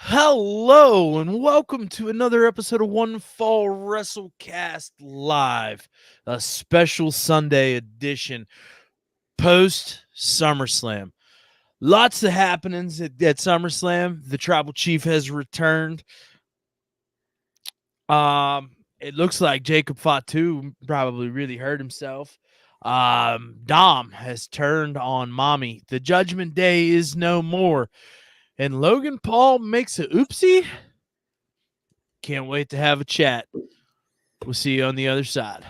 Hello and welcome to another episode of One Fall WrestleCast Live, a special Sunday edition post SummerSlam. Lots of happenings at SummerSlam. The Tribal Chief has returned. It looks like Jacob Fatu probably really hurt himself. Dom has turned on Mommy. The Judgment Day is no more. And Logan Paul makes a oopsie. Can't wait to have a chat. We'll see you on the other side.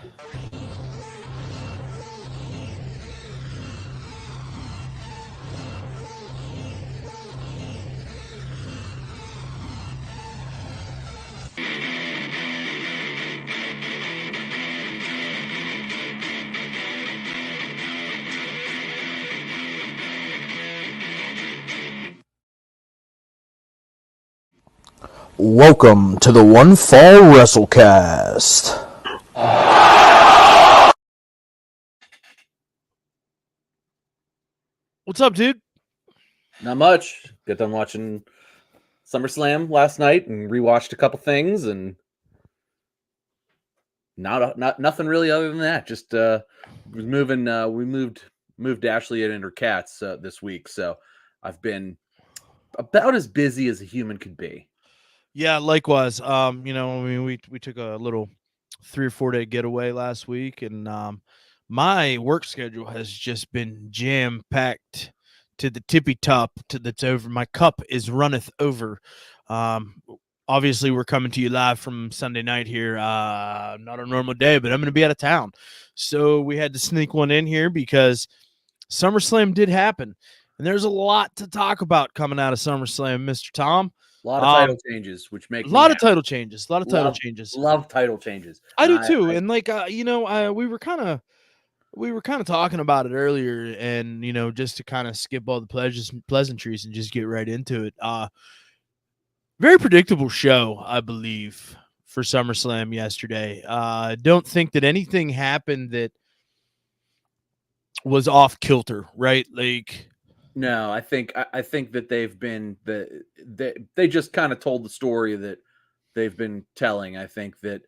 Welcome to the One Fall WrestleCast. What's up, dude? Not much. Got done watching SummerSlam last night and rewatched a couple things, and nothing really other than that. Just was moving. We moved Ashley and her cats this week, so I've been about as busy as a human could be. Yeah, likewise. We took a little 3 or 4 day getaway last week, and my work schedule has just been jam packed to the tippy top. That's over. My cup is runneth over. Obviously, we're coming to you live from Sunday night here. Not a normal day, but I'm going to be out of town, so we had to sneak one in here because SummerSlam did happen, and there's a lot to talk about coming out of SummerSlam, Mr. Tom. A lot of title changes, which make a lot of title changes. Love title changes. I do too, and we were kind of talking about it earlier, and just to kind of skip all the pleasantries and just get right into it. Very predictable show, I believe, for SummerSlam yesterday. Don't think that anything happened that was off kilter, right? Like, no, I think that they've been they just kind of told the story that they've been telling. I think that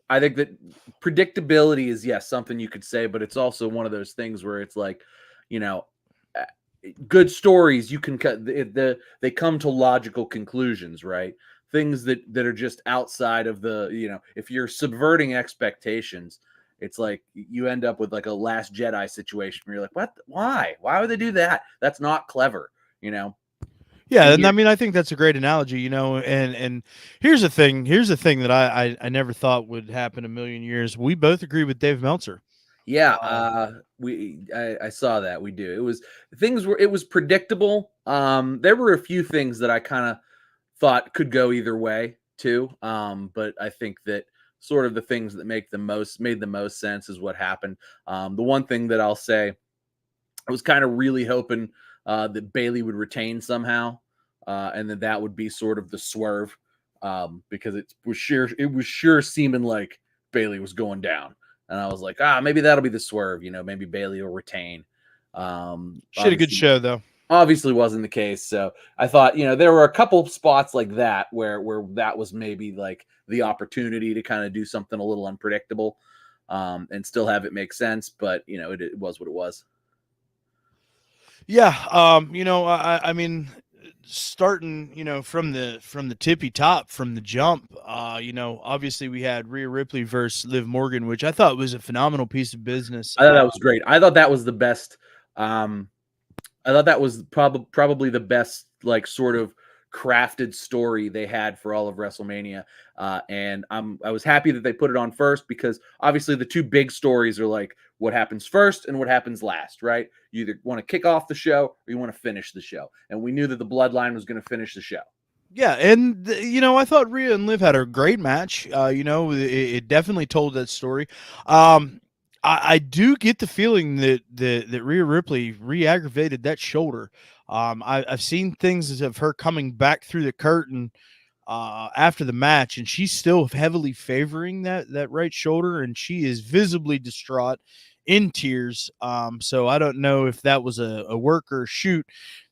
predictability is, yes, something you could say, but it's also one of those things where it's like, good stories, you can cut they come to logical conclusions, right? Things that are just outside of the, if you're subverting expectations, it's like you end up with like a Last Jedi situation where you're like, what? Why would they do that? That's not clever, Yeah, and I mean, I think that's a great analogy, and here's the thing that I never thought would happen a million years. We both agree with Dave Meltzer. Yeah, I saw that. We do. It was predictable. There were a few things that I kind of thought could go either way too. But I think that sort of the things that made the most sense is what happened. The one thing that I'll say, I was kind of really hoping that Bayley would retain somehow, and that would be sort of the swerve, because it was sure seeming like Bayley was going down. And I was like, maybe that'll be the swerve. Maybe Bayley will retain. She had a good show, though. Obviously wasn't the case. So I thought, there were a couple spots like that where that was maybe like the opportunity to kind of do something a little unpredictable, and still have it make sense. But, it was what it was. Yeah. I mean, starting, from the tippy top, from the jump, obviously we had Rhea Ripley versus Liv Morgan, which I thought was a phenomenal piece of business. I thought that was great. I thought that was the best. I thought that was probably the best, like, sort of crafted story they had for all of WrestleMania. And I was happy that they put it on first, because obviously the two big stories are like what happens first and what happens last, right? You either want to kick off the show or you want to finish the show. And we knew that the Bloodline was going to finish the show. Yeah, and I thought Rhea and Liv had a great match. It definitely told that story. I do get the feeling that Rhea Ripley re-aggravated that shoulder. I've seen things of her coming back through the curtain after the match, and she's still heavily favoring that right shoulder, and she is visibly distraught in tears. So I don't know if that was a work or a shoot.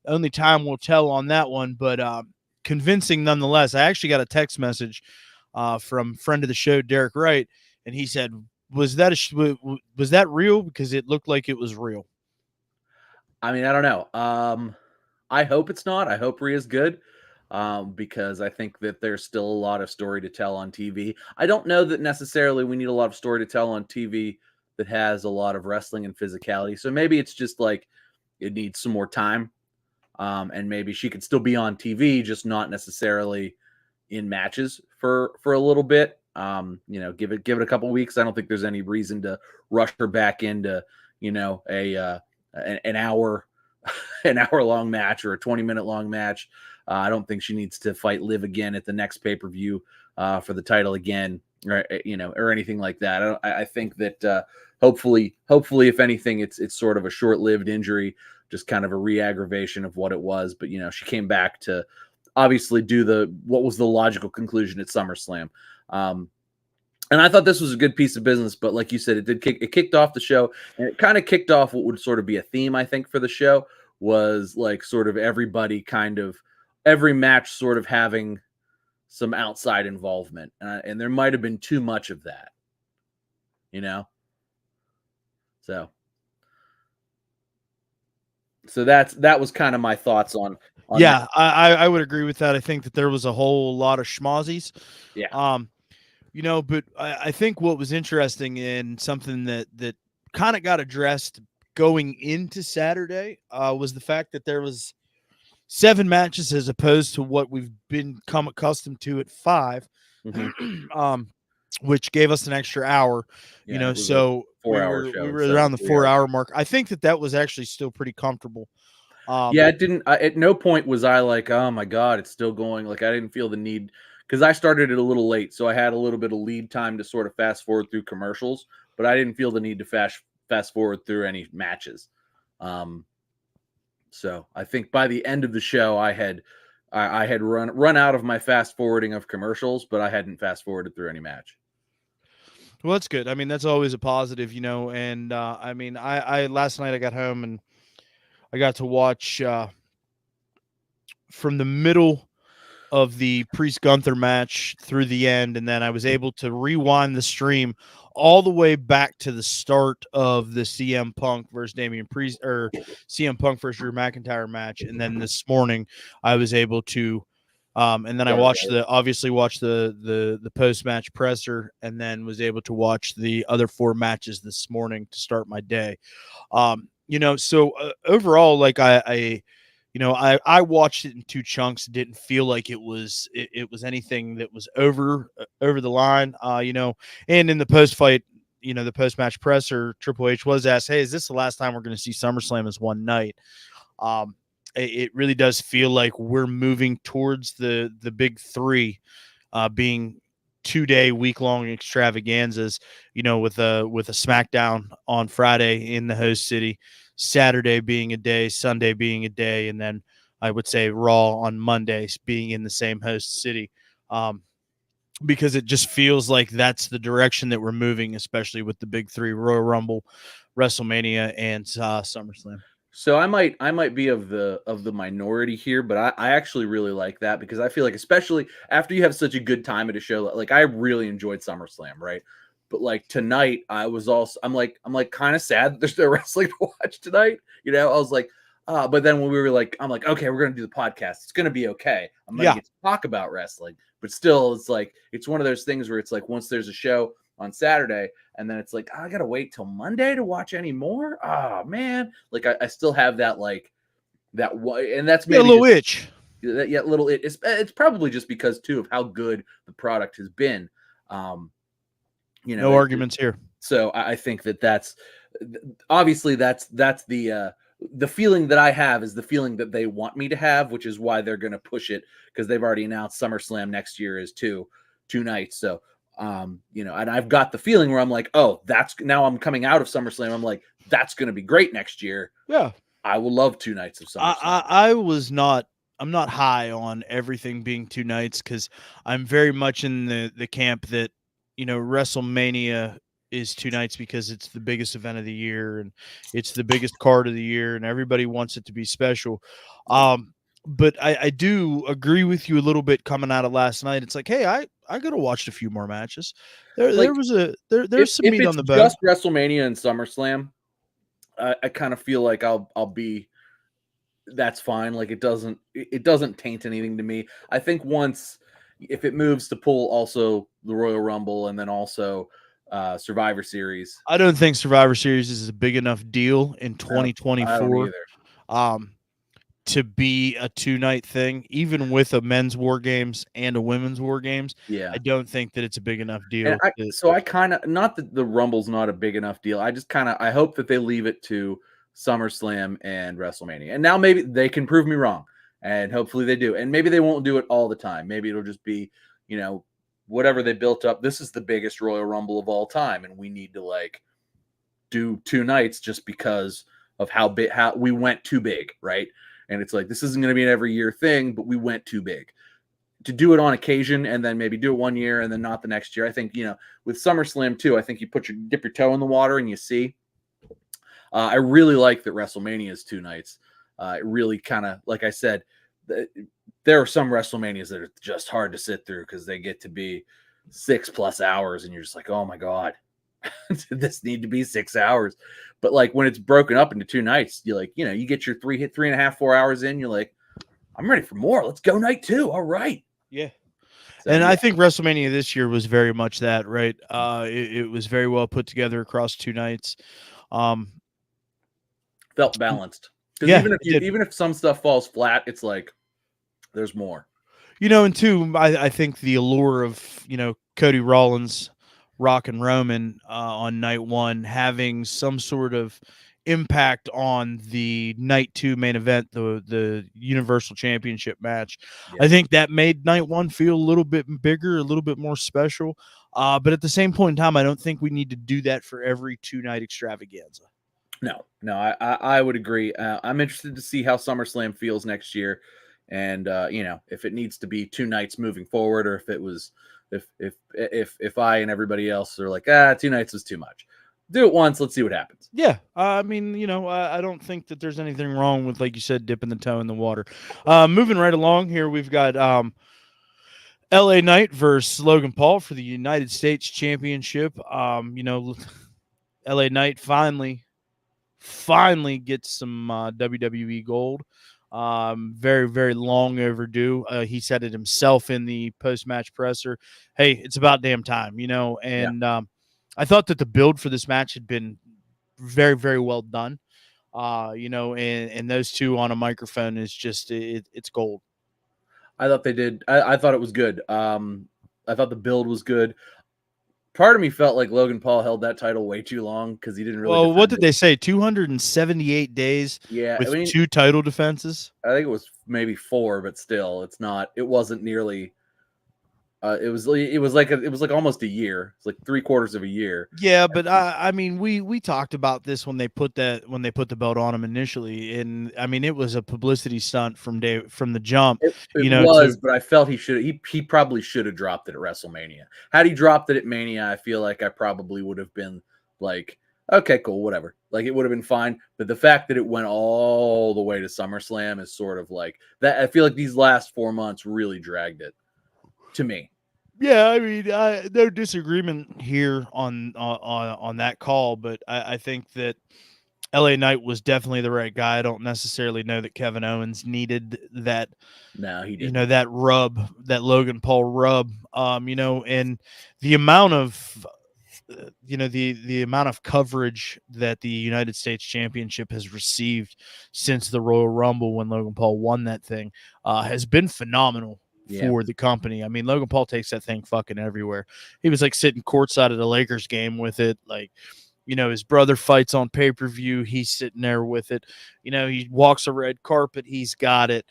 Only time will tell on that one, but convincing nonetheless. I actually got a text message from friend of the show, Derek Wright, and he said, was that real? Because it looked like it was real. I mean, I don't know. I hope it's not. I hope Rhea's good, because I think that there's still a lot of story to tell on TV. I don't know that necessarily we need a lot of story to tell on TV that has a lot of wrestling and physicality. So maybe it's just like it needs some more time, and maybe she could still be on TV, just not necessarily in matches for a little bit. Give it a couple weeks. I don't think there's any reason to rush her back into an hour an hour long match or a 20-minute long match. I don't think she needs to fight Liv again at the next pay-per-view for the title again, or anything like that. I think that hopefully, if anything, it's sort of a short-lived injury, just kind of a re-aggravation of what it was. But she came back to obviously do what was the logical conclusion at SummerSlam. And I thought this was a good piece of business, but like you said, it kicked off the show, and it kind of kicked off what would sort of be a theme, I think, for the show, was like sort of everybody every match sort of having some outside involvement. And there might have been too much of that, So that was kind of my thoughts on yeah, I would agree with that. I think that there was a whole lot of schmozzies. Yeah. But I think what was interesting and something that kind of got addressed going into Saturday was the fact that there was 7 matches as opposed to what we've become accustomed to at 5, which gave us an extra hour. So we were around the 4-hour mark. I think that was actually still pretty comfortable. It didn't. At no point was I like, oh my god, it's still going. Like I didn't feel the need, because I started it a little late, so I had a little bit of lead time to sort of fast forward through commercials, but I didn't feel the need to fast forward through any matches. So I think by the end of the show, I had run out of my fast forwarding of commercials, but I hadn't fast forwarded through any match. Well, that's good. I mean, that's always a positive, and I mean, I last night I got home and I got to watch from the middle of the Priest Gunther match through the end, and then I was able to rewind the stream all the way back to the start of the CM Punk versus Damian Priest, or CM Punk versus Drew McIntyre match, and then this morning I was able to, and then I watched the post match presser, and then was able to watch the other 4 matches this morning to start my day. So overall, like I watched it in 2 chunks. It didn't feel like it was anything that was over the line. And in the post fight, the post match presser, Triple H was asked, "Hey, is this the last time we're going to see SummerSlam as one night?" It really does feel like we're moving towards the big 3 being 2-day week-long extravaganzas, with a SmackDown on Friday in the host city, Saturday being a day, Sunday being a day, and then I would say Raw on Mondays being in the same host city, because it just feels like that's the direction that we're moving, especially with the big 3: Royal Rumble, WrestleMania, and SummerSlam. So I might be of the minority here, but I actually really like that, because I feel like, especially after you have such a good time at a show, like I really enjoyed SummerSlam, right? But like tonight, I'm like kind of sad that there's no wrestling to watch tonight. I was like, but then when I'm like, okay, we're gonna do the podcast. It's gonna be okay. I'm gonna get to talk about wrestling, but still, it's like it's one of those things where it's like once there's a show on Saturday, and then it's like, I gotta wait till Monday to watch any more. Oh man, like I still have that and that's maybe a little itch. That little it. It's probably just because too of how good the product has been. No arguments here. So I think that's obviously that's the feeling that I have is the feeling that they want me to have, which is why they're going to push it, because they've already announced SummerSlam next year is two nights. So, and I've got the feeling where I'm like, oh, now I'm coming out of SummerSlam. I'm like, that's going to be great next year. Yeah. I will love 2 nights of SummerSlam. I'm not high on everything being 2 nights, because I'm very much in the camp that, WrestleMania is two nights because it's the biggest event of the year and it's the biggest card of the year and everybody wants it to be special. But I do agree with you a little bit coming out of last night. It's like, hey, I could have watched a few more matches. There Like, was a there's if, some if meat it's on the bone. just WrestleMania and SummerSlam, I kind of feel like I'll be. That's fine. Like it doesn't taint anything to me. I think if it moves to pull also the Royal Rumble and then also Survivor Series. I don't think Survivor Series is a big enough deal in I don't 2024 either. to be a 2-night thing, even with a men's war games and a women's war games. Yeah. I don't think that it's a big enough deal. So I kind of, not that the Rumble's not a big enough deal. I just I hope that they leave it to SummerSlam and WrestleMania. And now maybe they can prove me wrong. And hopefully they do. And maybe they won't do it all the time. Maybe it'll just be, whatever they built up. This is the biggest Royal Rumble of all time. And we need to do 2 nights just because of how we went too big. Right. And it's like, this isn't going to be an every year thing, but we went too big. To do it on occasion and then maybe do it 1 year and then not the next year. I think, with SummerSlam too, I think you dip your toe in the water and you see. I really like that WrestleMania is 2 nights. It really kind of, like I said, there are some WrestleManias that are just hard to sit through because they get to be 6+ hours and you're just like, oh my God, this need to be 6 hours. But when it's broken up into 2 nights, you you get your 3.5, 4 hours in, you're like, I'm ready for more. Let's go night 2. All right. Yeah. So, and I think WrestleMania this year was very much that, right? It was very well put together across 2 nights. Felt balanced. Because even if some stuff falls flat, it's like there's more. And two, I think the allure of, Cody Rollins, Rock and Roman on night 1 having some sort of impact on the night 2 main event, the Universal Championship match. Yeah. I think that made night 1 feel a little bit bigger, a little bit more special. But at the same point in time, I don't think we need to do that for every 2-night extravaganza. No, I would agree. I'm interested to see how SummerSlam feels next year. And, if it needs to be 2 nights moving forward, or if it was, if I and everybody else are like, 2 nights is too much. Do it once. Let's see what happens. Yeah. I mean, I don't think that there's anything wrong with, like you said, dipping the toe in the water. Moving right along here, we've got LA Knight versus Logan Paul for the United States Championship. LA Knight finally gets some WWE gold. Very, very long overdue. He said it himself in the post-match presser. Hey, it's about damn time, and I thought that the build for this match had been very, very well done. And those two on a microphone is just, it's gold. I thought they did. I thought it was good. I thought the build was good. Part of me felt like Logan Paul held that title way too long because he didn't really. Well, what did they say? 278 days. Yeah, with 2 title defenses. I think it was maybe 4, but still, it's not. It wasn't nearly. It was like almost a year. It's like 3/4 of a year. Yeah, but I mean, we talked about this when they put the belt on him initially, and I mean, it was a publicity stunt from the jump. It was, but I felt he probably should have dropped it at WrestleMania. Had he dropped it at Mania, I feel like I probably would have been like, okay, cool, whatever. Like it would have been fine. But the fact that it went all the way to SummerSlam is sort of like that. I feel like these last 4 months really dragged it. To me. Yeah, I mean, no disagreement here on that call, but I think that LA Knight was definitely the right guy. I don't necessarily know that Kevin Owens needed that. No, he didn't. That rub, that Logan Paul rub. And the amount of the amount of coverage that the United States Championship has received since the Royal Rumble when Logan Paul won that thing has been phenomenal. For the company. I mean, Logan Paul takes that thing fucking everywhere. He was like sitting courtside at the Lakers game with it. Like, his brother fights on pay-per-view. He's sitting there with it. He walks a red carpet. He's got it.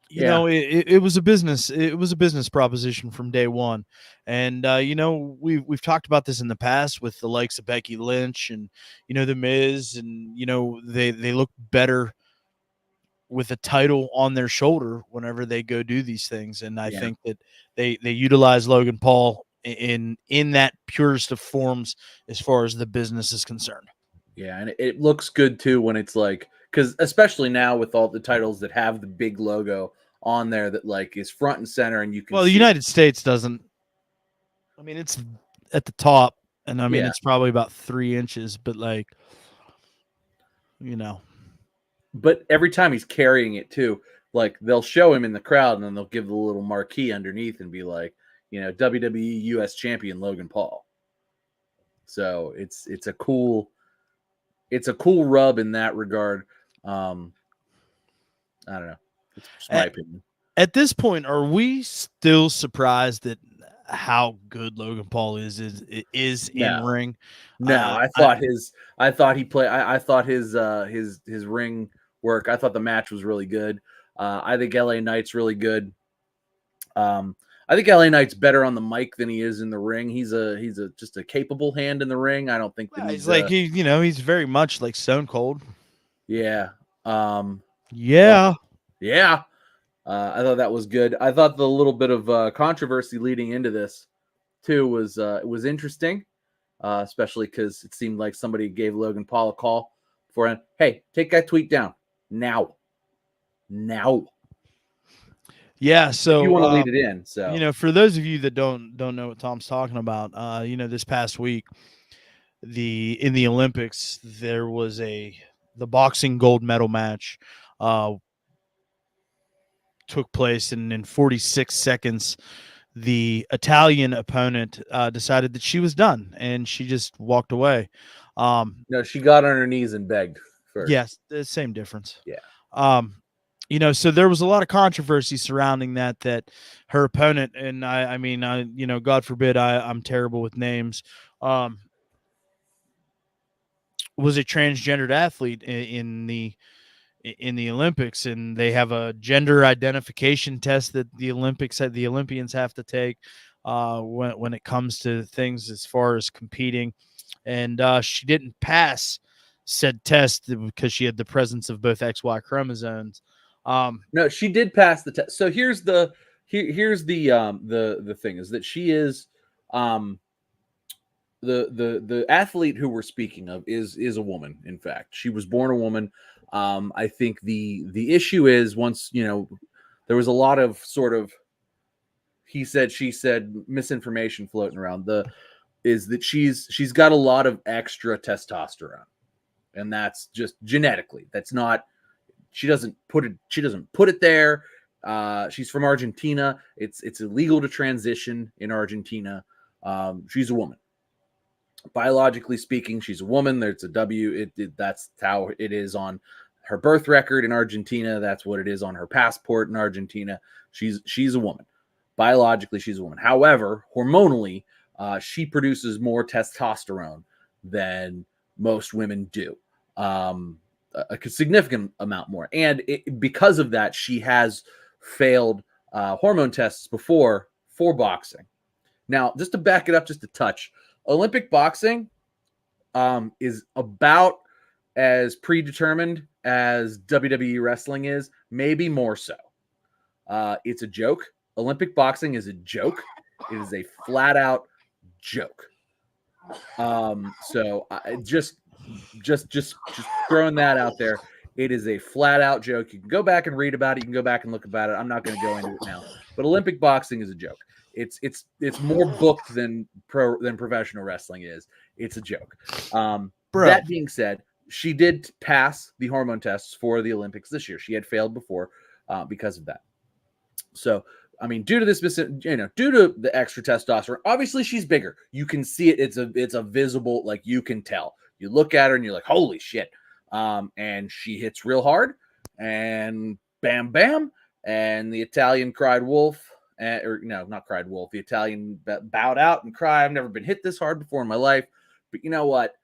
It was a business. It was a business proposition from day one. And, we've talked about this in the past with the likes of Becky Lynch and, The Miz and, they look better with a title on their shoulder whenever they go do these things. And I think that they utilize Logan Paul in that purest of forms as far as the business is concerned. Yeah, and it looks good too when it's like, because especially now with all the titles that have the big logo on there that like is front and center, and you can Well, the see United States doesn't. I mean, it's at the top, and I mean Yeah. it's probably about 3 inches, but like, you know, but every time he's carrying it too, like they'll show him in the crowd and then they'll give the little marquee underneath and be like, WWE US champion Logan Paul. So it's a cool rub in that regard. I don't know. It's just my opinion. At this point, are we still surprised at how good Logan Paul is in ring? No, I thought his ring work. I thought the match was really good. I think LA Knight's really good. I think LA Knight's better on the mic than he is in the ring. He's just a capable hand in the ring. I don't think that he's like he's very much like Stone Cold. Yeah. Yeah. Yeah. I thought that was good. I thought the little bit of controversy leading into this too was interesting, especially because it seemed like somebody gave Logan Paul a call for him. Hey, take that tweet down now. Yeah, so if you want to lead it in. So for those of you that don't know what Tom's talking about, this past week, in the Olympics, there was the boxing gold medal match took place, and in 46 seconds, the Italian opponent decided that she was done, and she just walked away. No, she got on her knees and begged first. Yes, the same difference. Yeah. So there was a lot of controversy surrounding that her opponent, and I mean, God forbid I'm terrible with names, was a transgendered athlete in the Olympics, and they have a gender identification test that the Olympians have to take when it comes to things as far as competing, and she didn't pass said test because she had the presence of both XY chromosomes. No, she did pass the test. So here's the thing is that she is the athlete who we're speaking of is a woman. In fact, she was born a woman. I think the issue is once there was a lot of sort of he said she said misinformation floating around is that she's got a lot of extra testosterone, and that's just genetically. That's not. She doesn't put it there. She's from Argentina. It's illegal to transition in Argentina. She's a woman. Biologically speaking, she's a woman. There's a W. That's how it is on her birth record in Argentina. That's what it is on her passport in Argentina. She's a woman. Biologically, she's a woman. However, hormonally, she produces more testosterone than most women do. A significant amount more. And because of that, she has failed hormone tests before for boxing. Now, just to back it up just a touch, Olympic boxing is about as predetermined as WWE wrestling is, maybe more so. It's a joke. Olympic boxing is a joke. It is a flat out joke. So just throwing that out there. It is a flat out joke. You can go back and read about it. You can go back and look about it. I'm not going to go into it now, but Olympic boxing is a joke. It's more booked than professional wrestling is. It's a joke. That being said, she did pass the hormone tests for the Olympics this year. She had failed before because of that. So, I mean, due to this, due to the extra testosterone, obviously she's bigger. You can see it. It's a visible, like you can tell. You look at her and you're like, holy shit. And she hits real hard and bam, bam. And the Italian cried wolf. Not cried wolf. The Italian bowed out and cried. I've never been hit this hard before in my life. But you know what?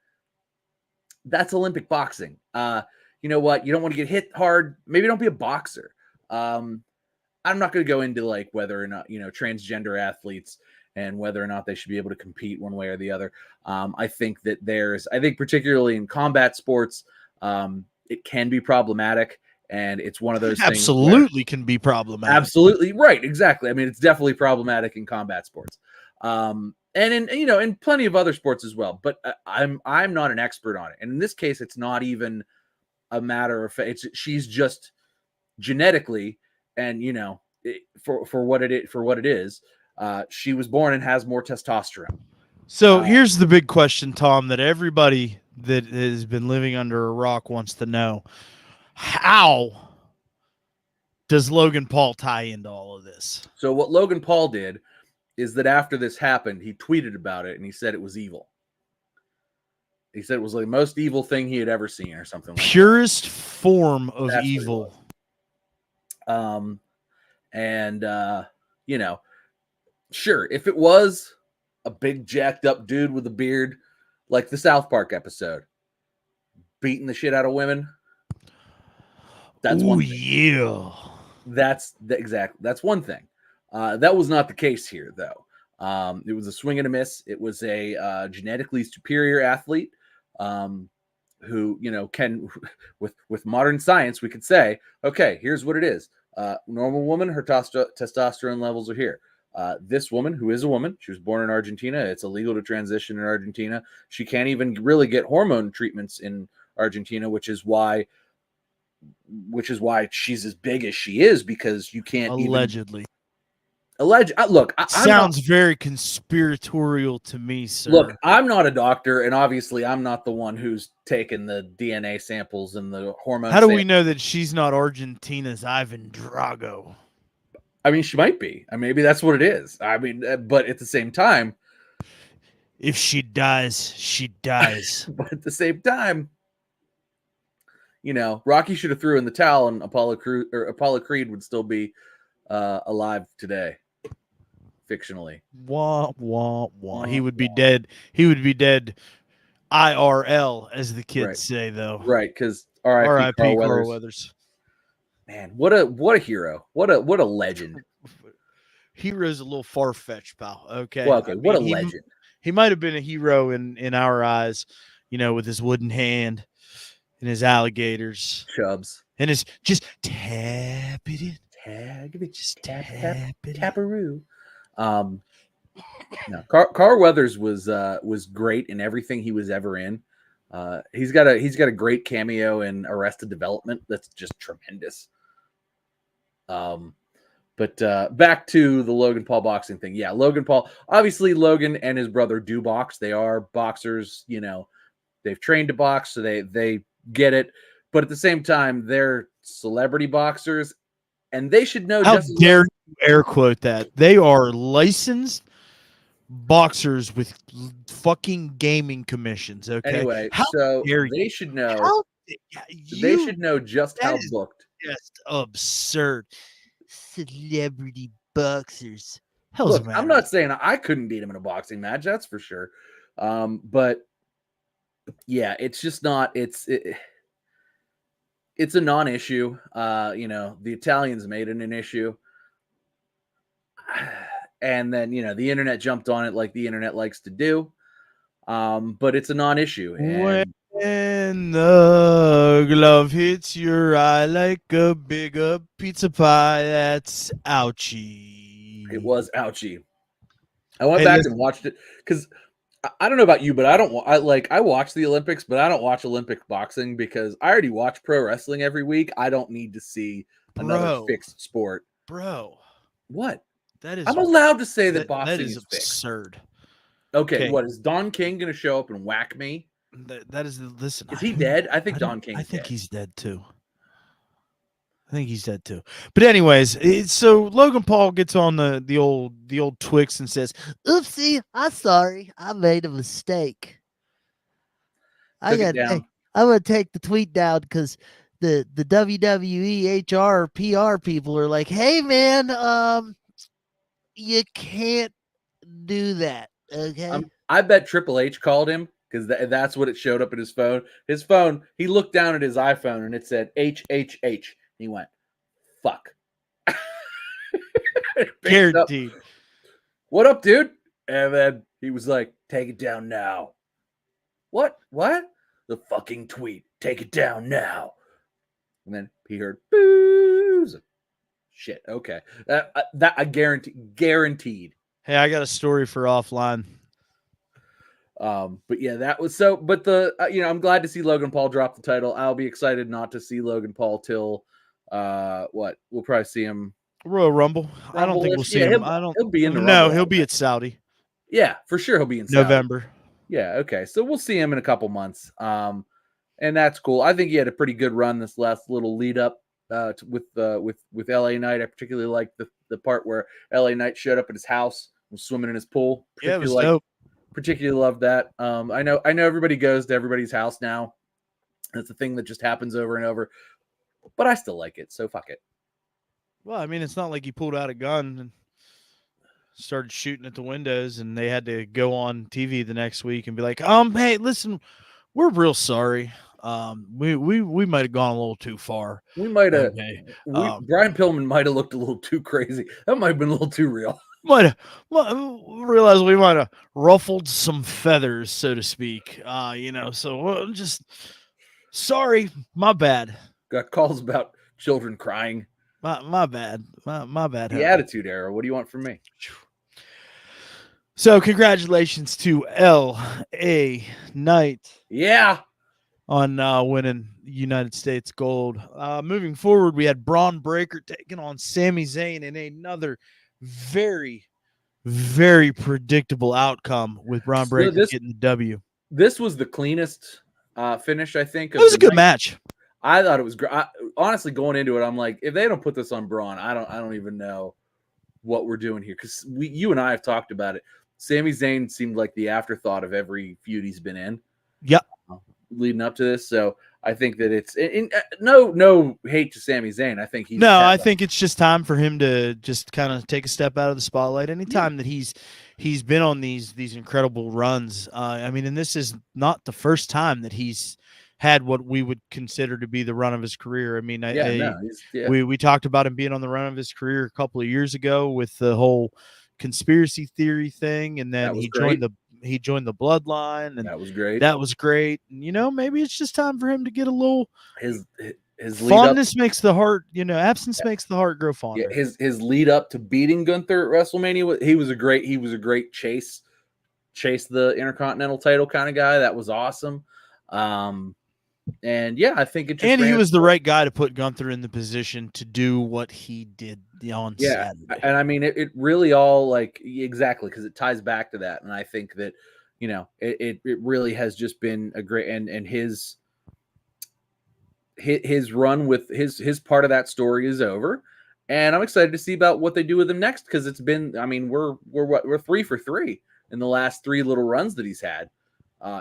That's Olympic boxing. You know what? You don't want to get hit hard. Maybe don't be a boxer. I'm not going to go into like whether or not, transgender athletes and whether or not they should be able to compete one way or the other. I think particularly in combat sports, it can be problematic. And it's one of those things. Absolutely can be problematic. Absolutely. Right. Exactly. I mean, it's definitely problematic in combat sports. And in plenty of other sports as well. But I'm not an expert on it, and in this case, it's not even a matter of she's just genetically, and for what it is, she was born and has more testosterone. So here's the big question, Tom, that everybody that has been living under a rock wants to know: how does Logan Paul tie into all of this? So what Logan Paul did is that after this happened, he tweeted about it and he said it was evil. He said it was like the most evil thing he had ever seen, or something like Purest form of That's what it evil. Sure, if it was a big jacked up dude with a beard, like the South Park episode, beating the shit out of women, that's one thing. Yeah. That's one thing. That was not the case here, though. It was a swing and a miss. It was a genetically superior athlete who, can, with modern science, we could say, okay, here's what it is. Normal woman, her testosterone levels are here. This woman, who is a woman, she was born in Argentina. It's illegal to transition in Argentina. She can't even really get hormone treatments in Argentina, which is why she's as big as she is, because you can't allegedly. Look, sounds very conspiratorial to me, sir. Look, I'm not a doctor, and obviously I'm not the one who's taken the DNA samples and the hormone. How do we know that she's not Argentina's Ivan Drago? I mean, she might be. Maybe that's what it is. I mean, but at the same time, if she dies, she dies. But at the same time, Rocky should have threw in the towel, and Apollo Creed would still be alive today. Fictionally. Wah, wah, wah. He would be dead. He would be dead IRL, as the kids say, though. Right, because R.I.P. Carl Weathers. Man, what a hero. What a legend. Hero's a little far-fetched, pal. Okay. Well, okay, what a legend. He might have been a hero in our eyes, with his wooden hand and his alligators. Chubs. And his just tap it in. Just tap it. Taparoo. No, Carl Weathers was great in everything he was ever in. He's got a great cameo in Arrested Development that's just tremendous. But back to the Logan Paul boxing thing. Yeah, Logan Paul. Obviously, Logan and his brother do box. They are boxers. They've trained to box, so they get it. But at the same time, they're celebrity boxers, and they should know. How dare you air quote that? They are licensed boxers with fucking gaming commissions. Okay. Anyway, so they should know. They should know just how booked. Just absurd. Celebrity boxers. Look, I'm not saying I couldn't beat him in a boxing match. That's for sure. But yeah, it's just not. It's a non-issue. The Italians made it an issue. And then, the internet jumped on it like the internet likes to do. But it's a non-issue. And when the glove hits your eye like a big pizza pie, that's ouchie. It was ouchie. I went back and watched it because I don't know about you, but I watch the Olympics, but I don't watch Olympic boxing because I already watch pro wrestling every week. I don't need to see another fixed sport. Bro. What? That is I'm allowed to say that boxing is absurd. Fixed. Okay, what is Don King going to show up and whack me? That is listen. Is he dead? I think Don King. I think he's dead too. But anyways, so Logan Paul gets on the old Twix and says, "Oopsie, I'm sorry, I made a mistake. I'm gonna take the tweet down because the WWE HR PR people are like, hey man, you can't do that, okay?" I bet Triple H called him because that's what it showed up in his phone. His phone, he looked down at his iPhone and it said HHH. He went, fuck. Guaranteed. What up, dude? And then he was like, take it down now. What? The fucking tweet. Take it down now. And then he heard boos. Shit. Okay. That I guaranteed Hey, I got a story for offline. But yeah, that was so. But I'm glad to see Logan Paul drop the title. I'll be excited not to see Logan Paul till what? We'll probably see him Royal Rumble. I don't think we'll Rumble-ish. see Yeah, him. I don't. he'll be in the No, Rumble. he'll be at Saudi Yeah, for sure he'll be in Saudi. November. Yeah, okay. So we'll see him in a couple months. And that's cool. I think he had a pretty good run this last little lead up with LA Knight. I particularly like the part where LA Knight showed up at his house, was swimming in his pool. Yeah, it was dope. Particularly love that. I know everybody goes to everybody's house now. It's a thing that just happens over and over, but I still like it. So fuck it. Well, I mean, it's not like he pulled out a gun and started shooting at the windows, and they had to go on TV the next week and be like, hey, listen, we're real sorry. We might have gone a little too far. We might have. Okay. Brian Pillman might have looked a little too crazy. That might have been a little too real. Might have realized we might have ruffled some feathers, so to speak. So just sorry, my bad. Got calls about children crying. My bad. My bad. The Attitude Era. What do you want from me? So congratulations to LA Knight. Yeah. On winning United States gold. Moving forward, we had Braun Breaker taking on Sami Zayn in another very, very predictable outcome with Braun Breaker getting the W. This was the cleanest finish, I think. It was a good match. I thought it was great. Honestly, going into it, I'm like, if they don't put this on Braun, I don't even know what we're doing here, because you and I have talked about it. Sami Zayn seemed like the afterthought of every feud he's been in. Yep. Leading up to this, so I think that it's no hate to Sami Zayn. I think I think it's just time for him to just kind of take a step out of the spotlight. Anytime that he's been on these incredible runs, I mean, and this is not the first time that he's had what we would consider to be the run of his career. I mean, we talked about him being on the run of his career a couple of years ago with the whole conspiracy theory thing, and then he joined the bloodline, and that was great. And maybe it's just time for him to get a little his fondness makes the heart, absence makes the heart grow fonder. Yeah, his lead up to beating Gunther at WrestleMania, he was a great chase the Intercontinental title kind of guy. That was awesome. And yeah, I think it just he was the right guy to put Gunther in the position to do what he did on Saturday. And I mean, it really all exactly, because it ties back to that. And I think that, it really has just been a great, and his run with his part of that story is over. And I'm excited to see about what they do with him next, because it's been, I mean, we're 3 for 3 in the last 3 little runs that he's had.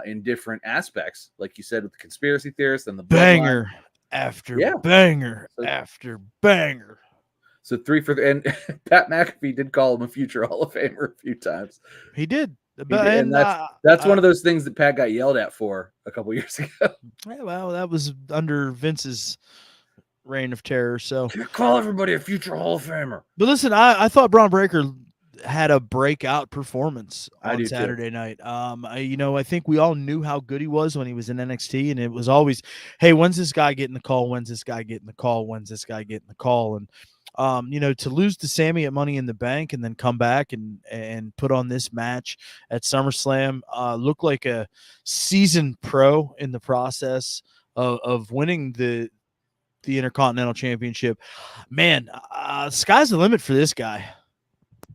In different aspects, like you said, with the conspiracy theorists and the banger after banger after banger. So 3 for 3, and Pat McAfee did call him a future Hall of Famer a few times. He did. And that's one of those things that Pat got yelled at for a couple years ago. Yeah, well, that was under Vince's reign of terror. So you call everybody a future Hall of Famer. But listen, I thought Braun Breaker had a breakout performance on Saturday night. I think we all knew how good he was when he was in NXT, and it was always, hey, when's this guy getting the call? When's this guy getting the call? When's this guy getting the call? And to lose to Sammy at Money in the Bank and then come back and put on this match at SummerSlam, looked like a seasoned pro in the process of winning the Intercontinental Championship. Man, sky's the limit for this guy.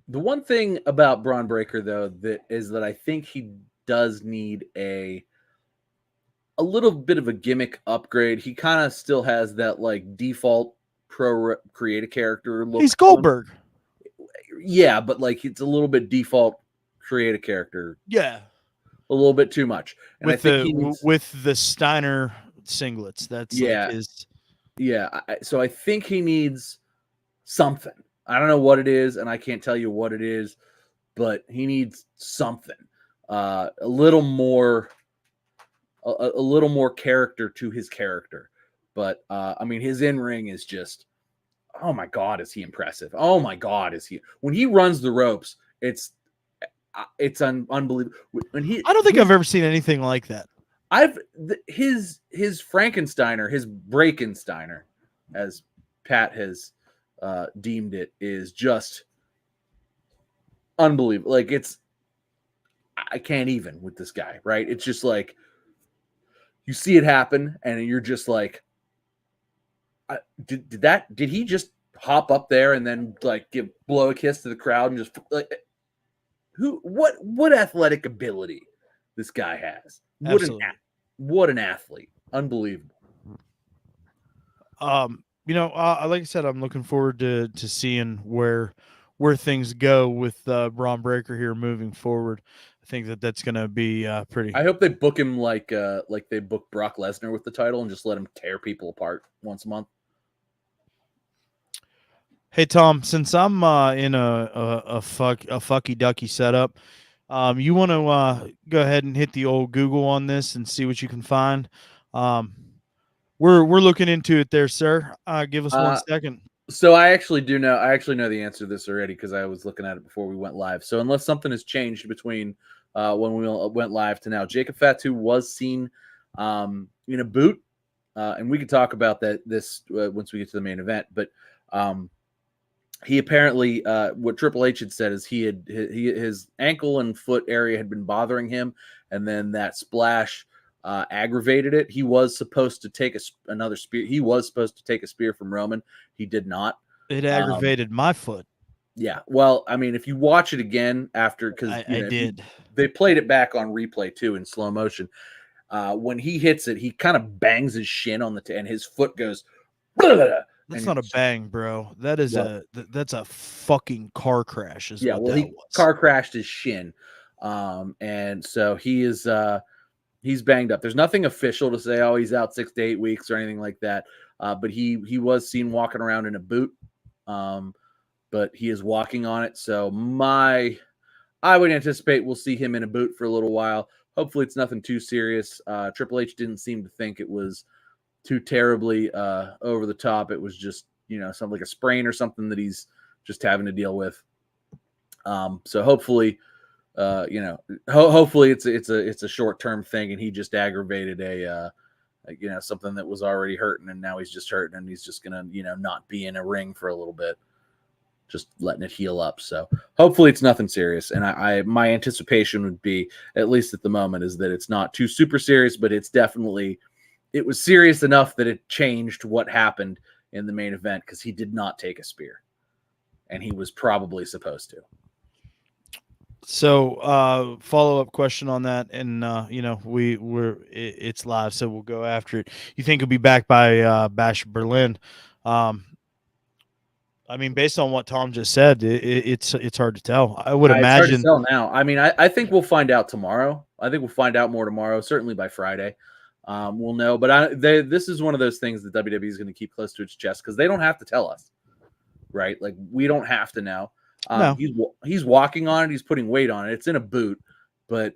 The one thing about Braun Breaker, though, that I think he does need a little bit of a gimmick upgrade. He kind of still has that default pro create a character look. He's Goldberg. Yeah, but it's a little bit default create a character. Yeah, a little bit too much. And with the Steiner singlets. That's his. Yeah, so I think he needs something. I don't know what it is, and I can't tell you what it is, but he needs something, a little more character to his character. But I mean, his in-ring is just, oh my God, is he impressive? Oh my God, is he? When he runs the ropes, it's unbelievable. I don't think I've ever seen anything like that. His Frankensteiner, his Breakensteiner, as Pat has deemed it, is just unbelievable. Like I can't even with this guy, right? It's just like you see it happen, and you're just like, did he just hop up there and then like blow a kiss to the crowd and just like what athletic ability this guy has? What an athlete! Unbelievable. Like I said, I'm looking forward to seeing where things go with Bron Breakker here moving forward. I think that's going to be pretty. I hope they book him like they book Brock Lesnar with the title and just let him tear people apart once a month. Hey Tom, since I'm in a fucky ducky setup, you want to go ahead and hit the old Google on this and see what you can find. We're looking into it there, sir. Give us 1 second. So I actually know the answer to this already because I was looking at it before we went live. So unless something has changed between when we went live to now, Jacob Fatu was seen in a boot, and we could talk about this once we get to the main event. But he apparently, what Triple H had said is his ankle and foot area had been bothering him, and then that splash aggravated it. He was supposed to take another spear. He was supposed to take a spear from Roman. He did not. It aggravated my foot. Yeah. Well, I mean, if you watch it again after, because I did. They played it back on replay too in slow motion. When he hits it, he kind of bangs his shin on and his foot goes. That's not a bang, bro. That is that's a fucking car crash. He car crashed his shin, and so he is he's banged up. There's nothing official to say, oh, he's out 6 to 8 weeks or anything like that. But he was seen walking around in a boot, but he is walking on it. So I would anticipate we'll see him in a boot for a little while. Hopefully, it's nothing too serious. Triple H didn't seem to think it was too terribly over the top. It was just, something like a sprain or something that he's just having to deal with. So hopefully, hopefully it's a short-term thing, and he just aggravated something that was already hurting, and now he's just hurting, and he's just gonna, not be in a ring for a little bit, just letting it heal up. So hopefully it's nothing serious. And my anticipation would be, at least at the moment, is that it's not too super serious, but it was serious enough that it changed what happened in the main event, because he did not take a spear, and he was probably supposed to. So follow-up question on that, and it's live, so we'll go after it. You think he'll be back by Bash Berlin? I mean, based on what Tom just said, it's hard to tell. I would imagine. It's hard to tell now. I mean, I think we'll find out tomorrow. I think we'll find out more tomorrow. Certainly by Friday, we'll know. But this is one of those things that WWE is going to keep close to its chest, because they don't have to tell us, right? Like, we don't have to know. No. He's walking on it. He's putting weight on it. It's in a boot, but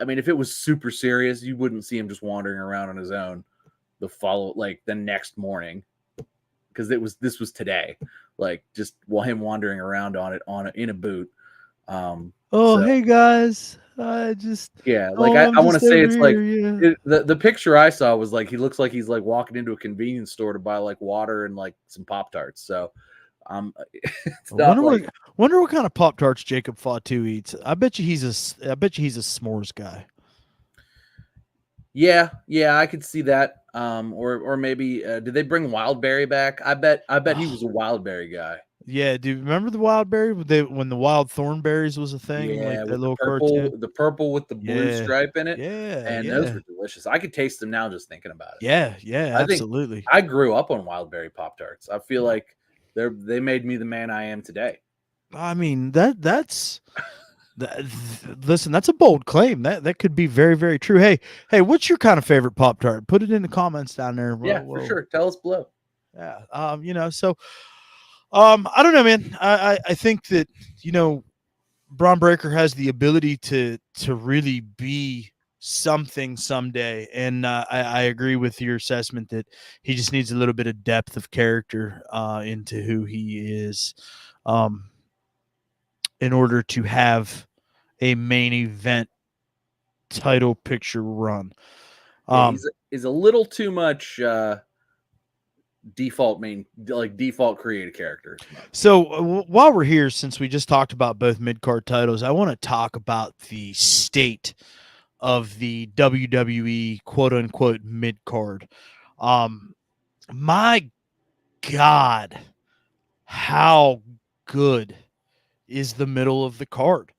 I mean, if it was super serious, you wouldn't see him just wandering around on his own the next morning, because this was today, like, just him wandering around on it in a boot. Hey guys, I want to say it's like the picture I saw was like he looks like he's like walking into a convenience store to buy like water and like some Pop-Tarts. So wonder what kind of Pop-Tarts Jacob Fatu eats. I bet you he's a s'mores guy. Yeah, I could see that. Or maybe did they bring Wildberry back? I bet he was a Wildberry guy. Yeah, do you remember the Wildberry when the Wild Thornberries was a thing? Yeah, like that little the purple with the blue stripe in it. Yeah, those were delicious. I could taste them now just thinking about it. Yeah, absolutely. I grew up on Wildberry Pop-Tarts. I feel like they made me the man I am today. I mean, listen, that's a bold claim. That could be very, very true. Hey, what's your kind of favorite Pop-Tart? Put it in the comments down there. Yeah, for sure. Tell us below. Yeah. So I don't know, man. I think that, Bron Breakker has the ability to really be something someday. And I agree with your assessment that he just needs a little bit of depth of character into who he is in order to have a main event title picture run. He's a little too much default create a character. So while we're here, since we just talked about both mid-card titles, I want to talk about the state of the WWE quote unquote mid-card. My God, how good is the middle of the card?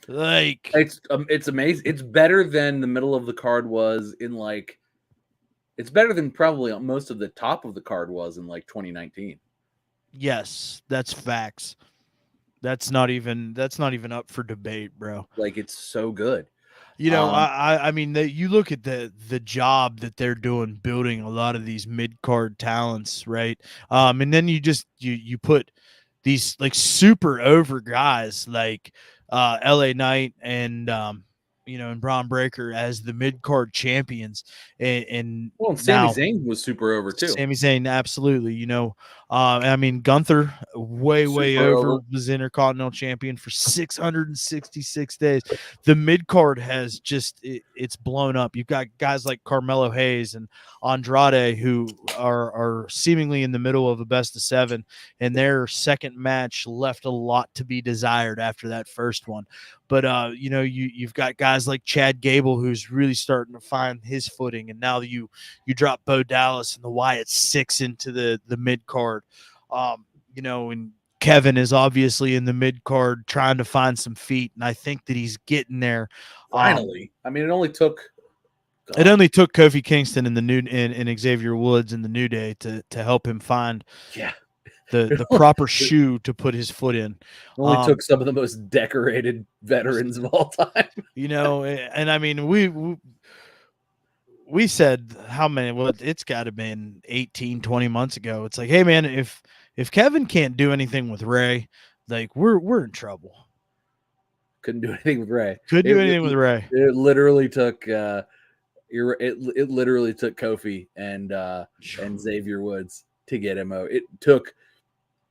Like, It's amazing. It's better than the middle of the card was in like. It's better than probably most of the top of the card was in like 2019. yes, that's facts. That's not even up for debate, bro. Like, it's so good. You know, I mean, you look at the job that they're doing building a lot of these mid card talents, right? And then you put these like super over guys like LA Knight and and Braun Breaker as the mid card champions, and Sami Zayn was super over too. Sami Zayn, absolutely. I mean, Gunther way over was Intercontinental Champion for 666 days. The mid card has it's blown up. You've got guys like Carmelo Hayes and Andrade who are seemingly in the middle of a best of 7, and their second match left a lot to be desired after that first one. But you've got guys like Chad Gable who's really starting to find his footing, and now you drop Bo Dallas and the Wyatt 6 into the mid card. And Kevin is obviously in the mid card trying to find some feet, and I think that he's getting there. Finally, I mean, it only took Kofi Kingston and and Xavier Woods in the New Day to help him find the proper shoe to put his foot in. It only took some of the most decorated veterans of all time. And I mean, we said how many? Well, it's got to have been 18, 20 months ago. It's like, hey man, if Kevin can't do anything with Ray, like we're in trouble. Couldn't do anything with Ray. Couldn't do anything with Ray. It literally took it literally took Kofi and Xavier Woods to get him out. It took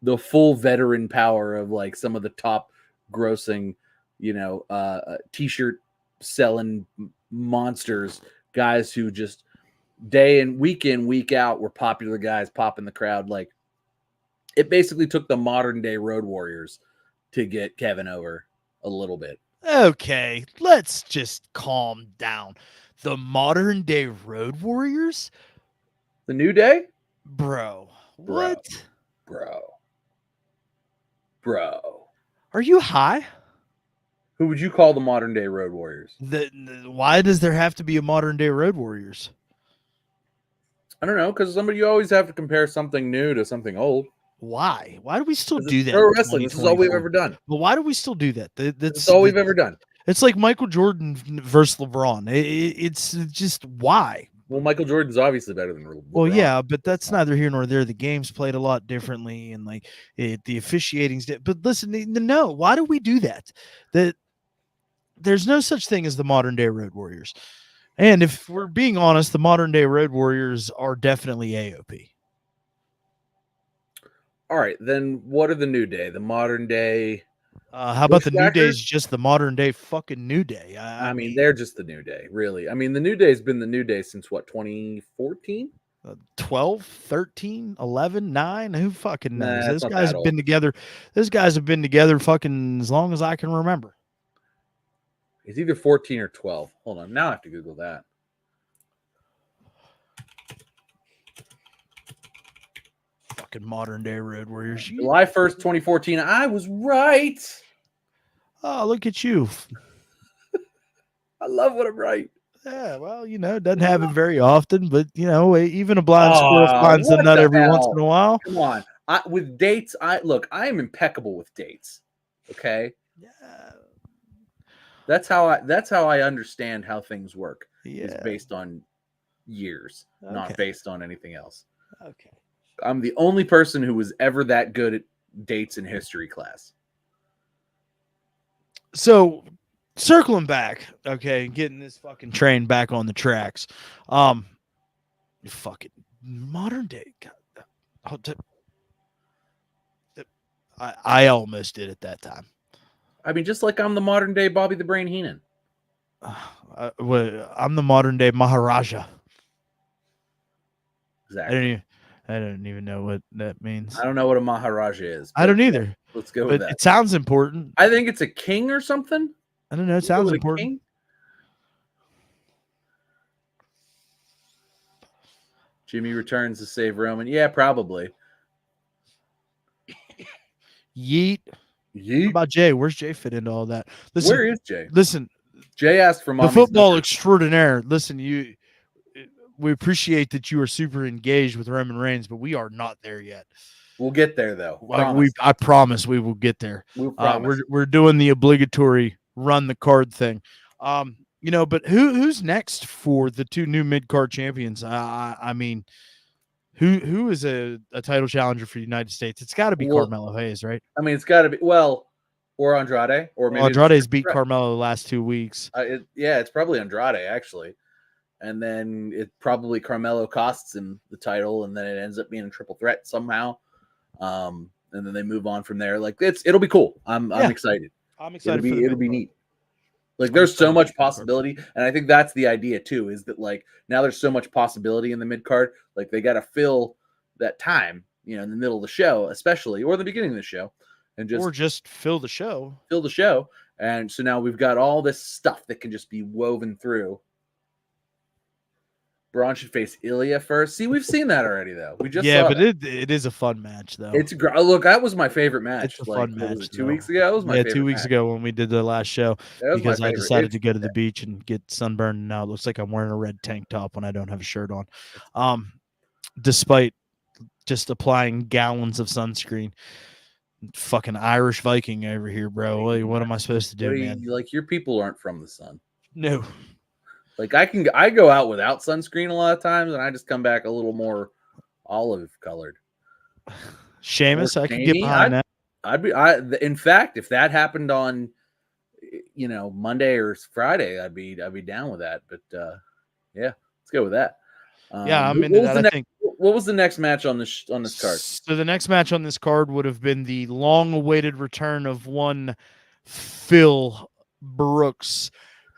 the full veteran power of like some of the top grossing, t-shirt selling monsters, guys who just day and week in, week out were popular guys popping the crowd. Like, it basically took the modern day Road Warriors to get Kevin over a little bit. Okay, let's just calm down. The modern day Road Warriors? The New Day? Bro. What? Bro. Are you high? Who would you call the modern day Road Warriors? Why does there have to be a modern day Road Warriors? I don't know, because you always have to compare something new to something old. Why? Why do we still do that? Pro wrestling. This is all we've ever done. But why do we still do that? That's all we've ever done. It's like Michael Jordan versus LeBron. It's just why? Well, Michael Jordan's obviously better than LeBron. Well, yeah, but that's neither here nor there. The game's played a lot differently, and like the officiating's. But listen, no. Why do we do that? There's no such thing as the modern day Road Warriors. And if we're being honest, the modern day Road Warriors are definitely AOP. All right, then what are the New Day? The modern day. How about the New Day is just the modern day fucking New Day? I mean, they're just the New Day, really. I mean, the New Day's been the New Day since what, 2014? 12, 13, 11, 9? Who fucking knows? Nah, Those guys have been together. Those guys have been together fucking as long as I can remember. It's either 14 or 12. Hold on. Now I have to Google that. Fucking modern day Road Warriors. July 1st, 2014. I was right. Oh, look at you. I love when I'm right. Yeah, well, it doesn't happen very often, but even a blind squirrel finds a nut every once in a while. Come on. With dates, I am impeccable with dates. Okay. Yeah. That's how I understand how things work. Yeah. It's based on years, not based on anything else. Okay. I'm the only person who was ever that good at dates in history class. So, circling back, getting this fucking train back on the tracks. Fucking modern day. I almost did it that time. I mean, just like I'm the modern day Bobby the Brain Heenan. I'm the modern day Maharaja. Exactly. I don't even know what that means. I don't know what a Maharaja is. I don't but either. Let's go with But that. it sounds important. I think it's a king or something. I don't know. It We'll go sounds with a important. king. Jimmy returns to save Roman. Yeah, probably. Yeet. How Yeet. about Jay? Where's Jay fit into all that? Listen, Where is Jay? listen. Jay asked for The mommy's football number. extraordinaire. Listen, we appreciate that you are super engaged with Roman Reigns, but we are not there yet. We'll get there though. I promise we will get there. We'll promise. We're doing the obligatory run the card thing. But who's next for the two new mid card champions? I mean, who is a title challenger for the United States? It's got to be Carmelo Hayes, right? I mean, it's got to be or Andrade, or maybe Andrade's beat Carmelo the last 2 weeks. It's probably Andrade actually, and then it probably Carmelo costs him the title, and then it ends up being a triple threat somehow, and then they move on from there. Like it'll be cool. I'm excited. I'm excited. It'll be neat. Like there's so much possibility, and I think that's the idea too. Is that like now there's so much possibility in the mid card. Like they got to fill that time, in the middle of the show, especially, or the beginning of the show. And just fill the show. And so now we've got all this stuff that can just be woven through. Braun should face Ilya first. See, we've seen that already, though. We just saw but that. it is a fun match, though. Look, that was my favorite match. It's a fun match. Was it 2 weeks ago? That was my favorite 2 weeks match. ago when we did the last show, because I decided to go to the beach and get sunburned. And now it looks like I'm wearing a red tank top when I don't have a shirt on, despite just applying gallons of sunscreen. Fucking Irish Viking over here, bro. What am I supposed to do, man? Like your people aren't from the sun. No. Like I go out without sunscreen a lot of times, and I just come back a little more olive colored. Sheamus, I could get behind that. In fact, if that happened on, Monday or Friday, I'd be down with that. But let's go with that. I'm into that. I think. What was the next match on this card? So the next match on this card would have been the long-awaited return of one Phil Brooks.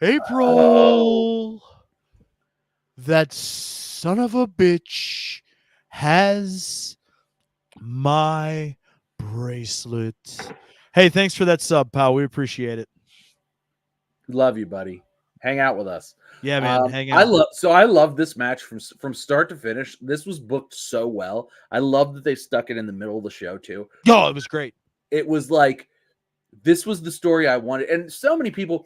April, that son of a bitch has my bracelet. Hey, thanks for that sub, pal. We appreciate it. Love you, buddy. Hang out with us. Yeah, man. Hang out. I love this match from start to finish. This was booked so well. I love that they stuck it in the middle of the show too. Oh, it was great. It was like this was the story I wanted, and so many people.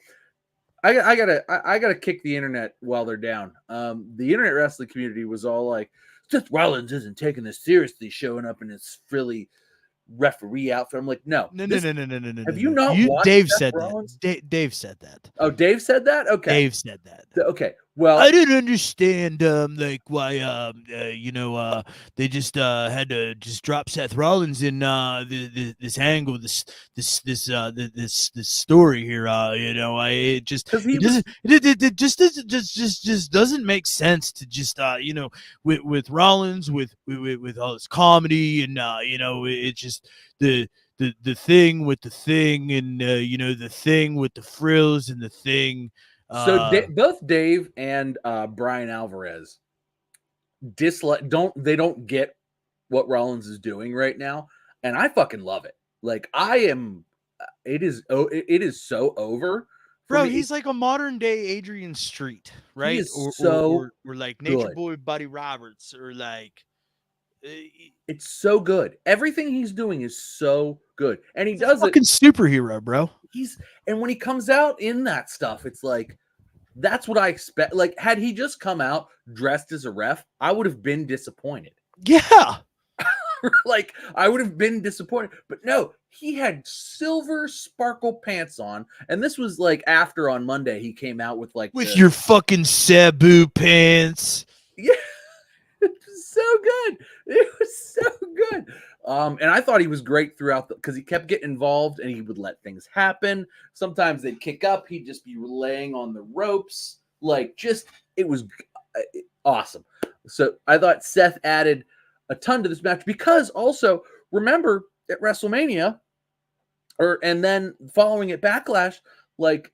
I gotta kick the internet while they're down. The internet wrestling community was all like, Seth Rollins isn't taking this seriously, showing up in his frilly referee outfit. I'm like, no. Have you not watched Dave Seth said Rollins? that. Dave said that. Oh, Dave said that? Okay. Dave said that. Okay. Well, I didn't understand why they just had to just drop Seth Rollins in this angle, this story here. It just doesn't make sense to just with Rollins with all this comedy and it's just the thing with the thing and the thing with the frills and the thing. So both Dave and Brian Alvarez don't get what Rollins is doing right now, and I fucking love it. Like it is so over, bro. He's like a modern day Adrian Street, right? Or like Nature Boy Buddy Roberts, or like it's so good. Everything he's doing is so good, and he's a fucking superhero, bro. And when he comes out in that stuff, it's like that's what I expect. Like, had he just come out dressed as a ref, I would have been disappointed. Yeah. Like, I would have been disappointed. But no, he had silver sparkle pants on. And this was like after on Monday he came out with your fucking Sabu pants. Yeah. It was so good. It was so good. And I thought he was great throughout because he kept getting involved and he would let things happen. Sometimes they'd kick up. He'd just be laying on the ropes. It was awesome. So I thought Seth added a ton to this match because also remember at WrestleMania and then following it Backlash, like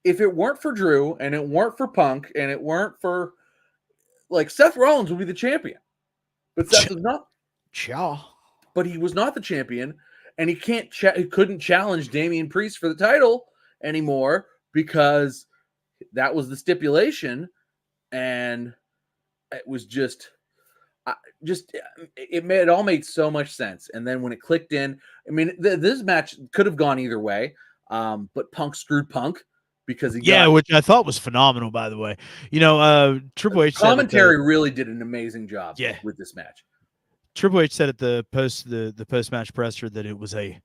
if it weren't for Drew and it weren't for Punk and it weren't for Seth Rollins would be the champion. But Seth was not. Cha. But he was not the champion, and he couldn't challenge Damian Priest for the title anymore because that was the stipulation, and it was it all made so much sense. And then when it clicked in, I mean, this match could have gone either way, but Punk screwed Punk because which I thought was phenomenal, by the way. Triple H commentary really did an amazing job with this match. Triple H said at the post match presser that it was a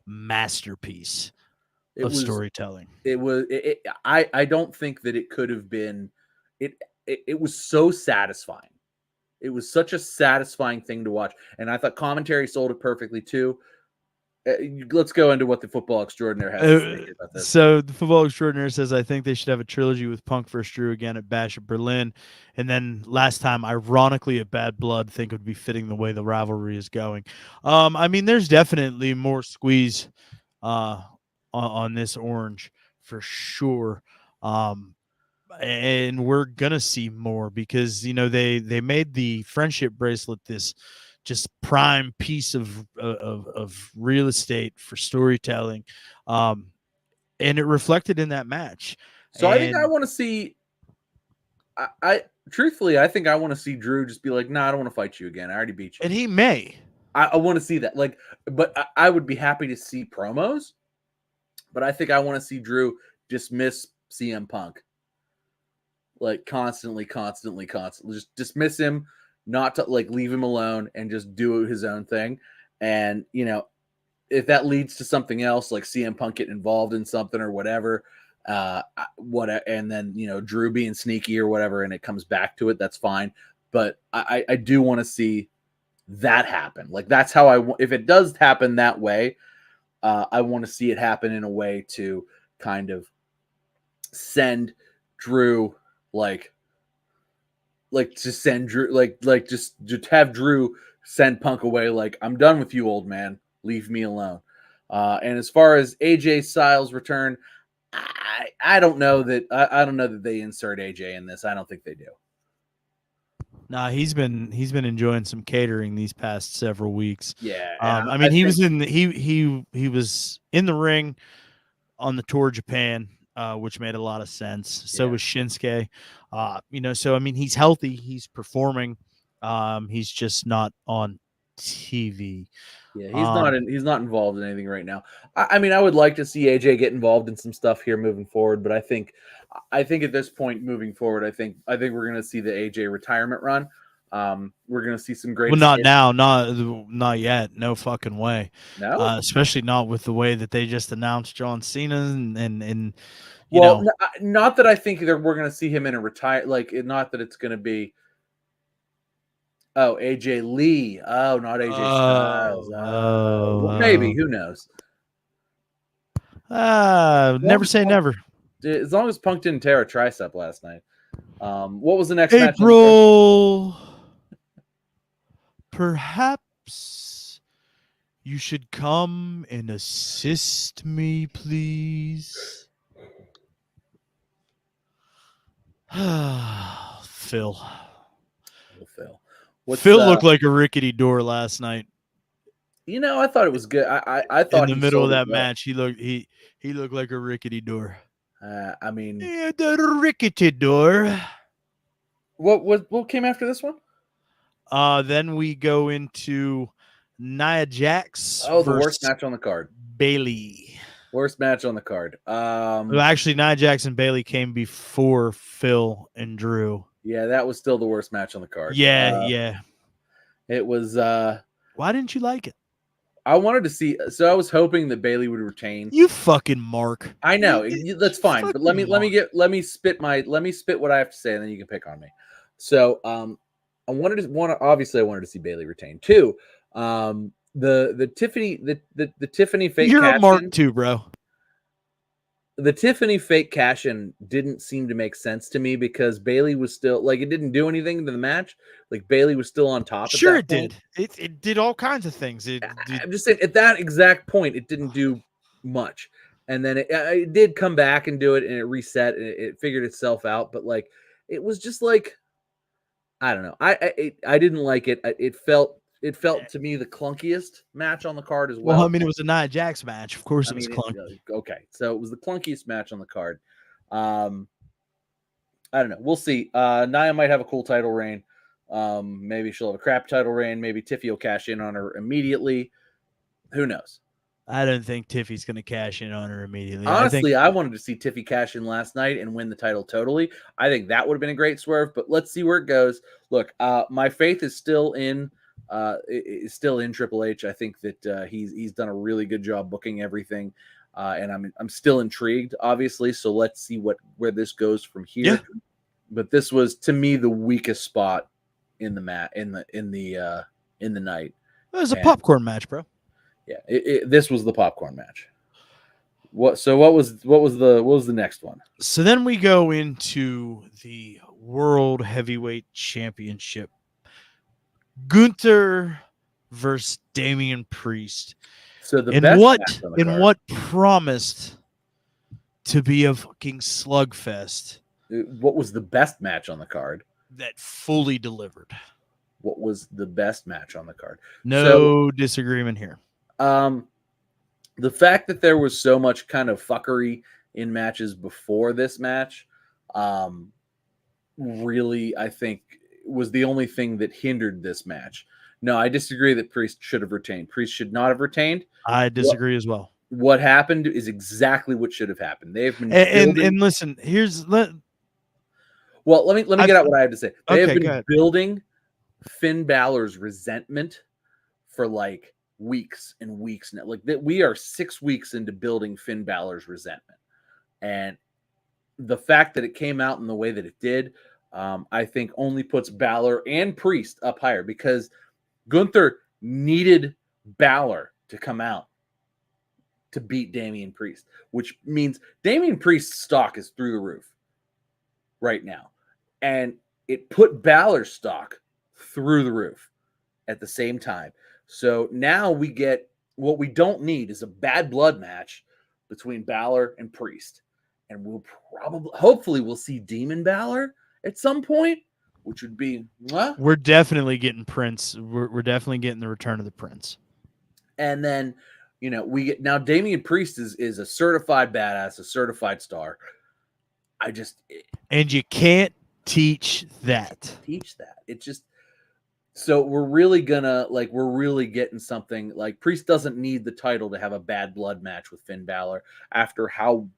masterpiece of storytelling. It was. I don't think that it could have been. It was so satisfying. It was such a satisfying thing to watch, and I thought commentary sold it perfectly too. Let's go into what the football extraordinaire has to say about this. So the football extraordinaire says, I think they should have a trilogy with Punk versus Drew again at Bash at Berlin. And then last time, ironically, at Bad Blood, I think would be fitting the way the rivalry is going. I mean, there's definitely more squeeze on this orange for sure. And we're going to see more because, they made the friendship bracelet this just prime piece of real estate for storytelling. And it reflected in that match. So I think I want to see, I truthfully, I think I want to see Drew just be like, nah, I don't want to fight you again. I already beat you. And he may. I want to see that. But I would be happy to see promos, but I think I want to see Drew dismiss CM Punk. Constantly. Just dismiss him. Not to leave him alone and just do his own thing. And, if that leads to something else, like CM Punk getting involved in something or whatever, and then, Drew being sneaky or whatever, and it comes back to it, that's fine. But I do want to see that happen. That's how if it does happen that way, I want to see it happen in a way to kind of send Drew, to send Drew, just have Drew send Punk away. I'm done with you, old man. Leave me alone. And as far as AJ Styles' return, I don't know that I don't know that they insert AJ in this. I don't think they do. Nah, he's been enjoying some catering these past several weeks. Yeah. I mean, he was in the ring on the tour of Japan. Which made a lot of sense. So was Shinsuke. So I mean, he's healthy, he's performing. He's just not on TV. Yeah, he's not involved in anything right now. I mean, I would like to see AJ get involved in some stuff here moving forward, but I think at this point moving forward, I think we're gonna see the AJ retirement run. We're gonna see some great. Well, not now, not yet. No fucking way. No, especially not with the way that they just announced John Cena and not that I think that we're gonna see him in a retire. Not that it's gonna be. Oh, AJ Lee. Oh, not AJ Styles. Well, maybe. Who knows? Never say never. As long as Punk didn't tear a tricep last night. What was the next match? April. Perhaps you should come and assist me, please. Phil. Phil looked like a rickety door last night. I thought it was good. I thought in the middle of that match, he looked like a rickety door. I mean, the rickety door. What came after this one? Then we go into Nia Jax. Oh, the worst match on the card. Bayley. Worst match on the card. Well, actually, Nia Jax and Bayley came before Phil and Drew. Yeah, that was still the worst match on the card. Yeah. It was. Why didn't you like it? I wanted to see. So I was hoping that Bayley would retain. You fucking mark. I know that's fine, but let me spit what I have to say, and then you can pick on me. So I wanted to see Bayley retain. Two, the Tiffany the Tiffany fake. You're a mark too, bro. The Tiffany fake cash-in didn't seem to make sense to me because Bayley was still it didn't do anything to the match. Bayley was still on top. Sure, it did. It did all kinds of things. I'm just saying at that exact point, it didn't do much, and then it did come back and do it, and it reset and it figured itself out. But it was just I don't know. I didn't like it. It felt to me the clunkiest match on the card as Well, I well. mean, it was a Nia Jax match. Of course, I it was mean, clunky. okay, so it was the clunkiest match on the card. Um, I don't know. We'll see. Nia might have a cool title reign. Maybe she'll have a crap title reign. Maybe Tiffy will cash in on her immediately. Who knows? I don't think Tiffy's going to cash in on her immediately. Honestly, I wanted to see Tiffy cash in last night and win the title totally. I think that would have been a great swerve, but let's see where it goes. Look, my faith is still in Triple H. I think that he's done a really good job booking everything, and I'm still intrigued, obviously. So let's see where this goes from here. Yeah. But this was to me the weakest spot in the night. It was a popcorn match, bro. Yeah, this was the popcorn match. What was the next one? So then we go into the World Heavyweight Championship. Gunther versus Damian Priest. So the in best what match on the in card. what promised to be a fucking slugfest What was the best match on the card? that fully delivered. What was the best match on the card? No disagreement here. The fact that there was so much kind of fuckery in matches before this match, really, I think, was the only thing that hindered this match. No, I disagree that Priest should have retained. Priest should not have retained. I disagree as well. What happened is exactly what should have happened. They have been and listen, well, let me get out what I have to say. They have been ahead. building Finn Balor's resentment for like weeks and weeks now. Like that, we are 6 weeks into building Finn Balor's resentment, and the fact that it came out in the way that it did, I think only puts Balor and Priest up higher, because Gunther needed Balor to come out to beat Damian Priest, which means Damian Priest's stock is through the roof right now. And it put Balor's stock through the roof at the same time. So now we get what we don't need is a bad blood match between Balor and Priest. And hopefully we'll see Demon Balor at some point, which would be, we're definitely getting Prince. We're definitely getting the return of the Prince. And then, we get now Damian Priest is a certified badass, a certified star. And you can't teach that. It's just, so we're really getting something like Priest doesn't need the title to have a bad blood match with Finn Balor after how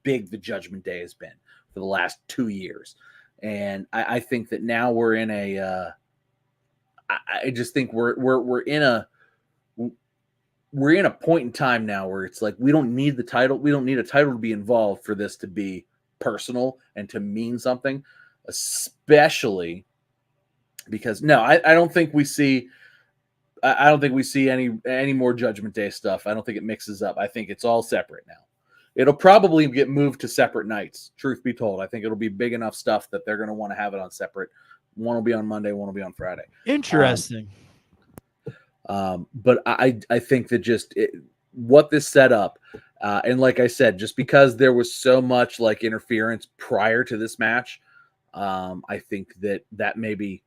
big the Judgment Day has been for the last 2 years. And I think that now we're in I just think we're in a point in time now where it's like we don't need the title. We don't need a title to be involved for this to be personal and to mean something, especially because I don't think we see any more Judgment Day stuff. I don't think it mixes up. I think it's all separate now. It'll probably get moved to separate nights, truth be told. I think it'll be big enough stuff that they're going to want to have it on separate. One will be on Monday, one will be on Friday. Interesting. But I think that what this set up, and like I said, just because there was so much like interference prior to this match, I think that maybe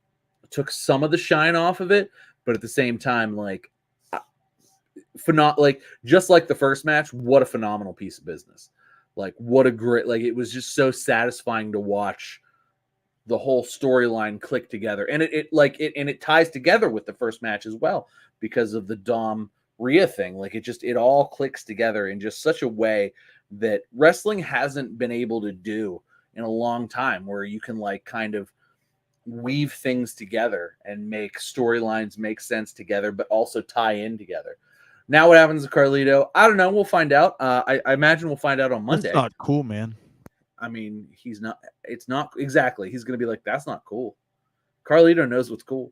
took some of the shine off of it. But at the same time, just like the first match, what a phenomenal piece of business. Like what a great, it was just so satisfying to watch the whole storyline click together. And it ties together with the first match as well because of the Dom Rhea thing. It all clicks together in just such a way that wrestling hasn't been able to do in a long time, where you can kind of weave things together and make storylines make sense together, but also tie in together. Now what happens to Carlito? I don't know. We'll find out. I imagine we'll find out on Monday. That's not cool, man. I mean, it's not exactly. He's going to be like, that's not cool. Carlito knows what's cool.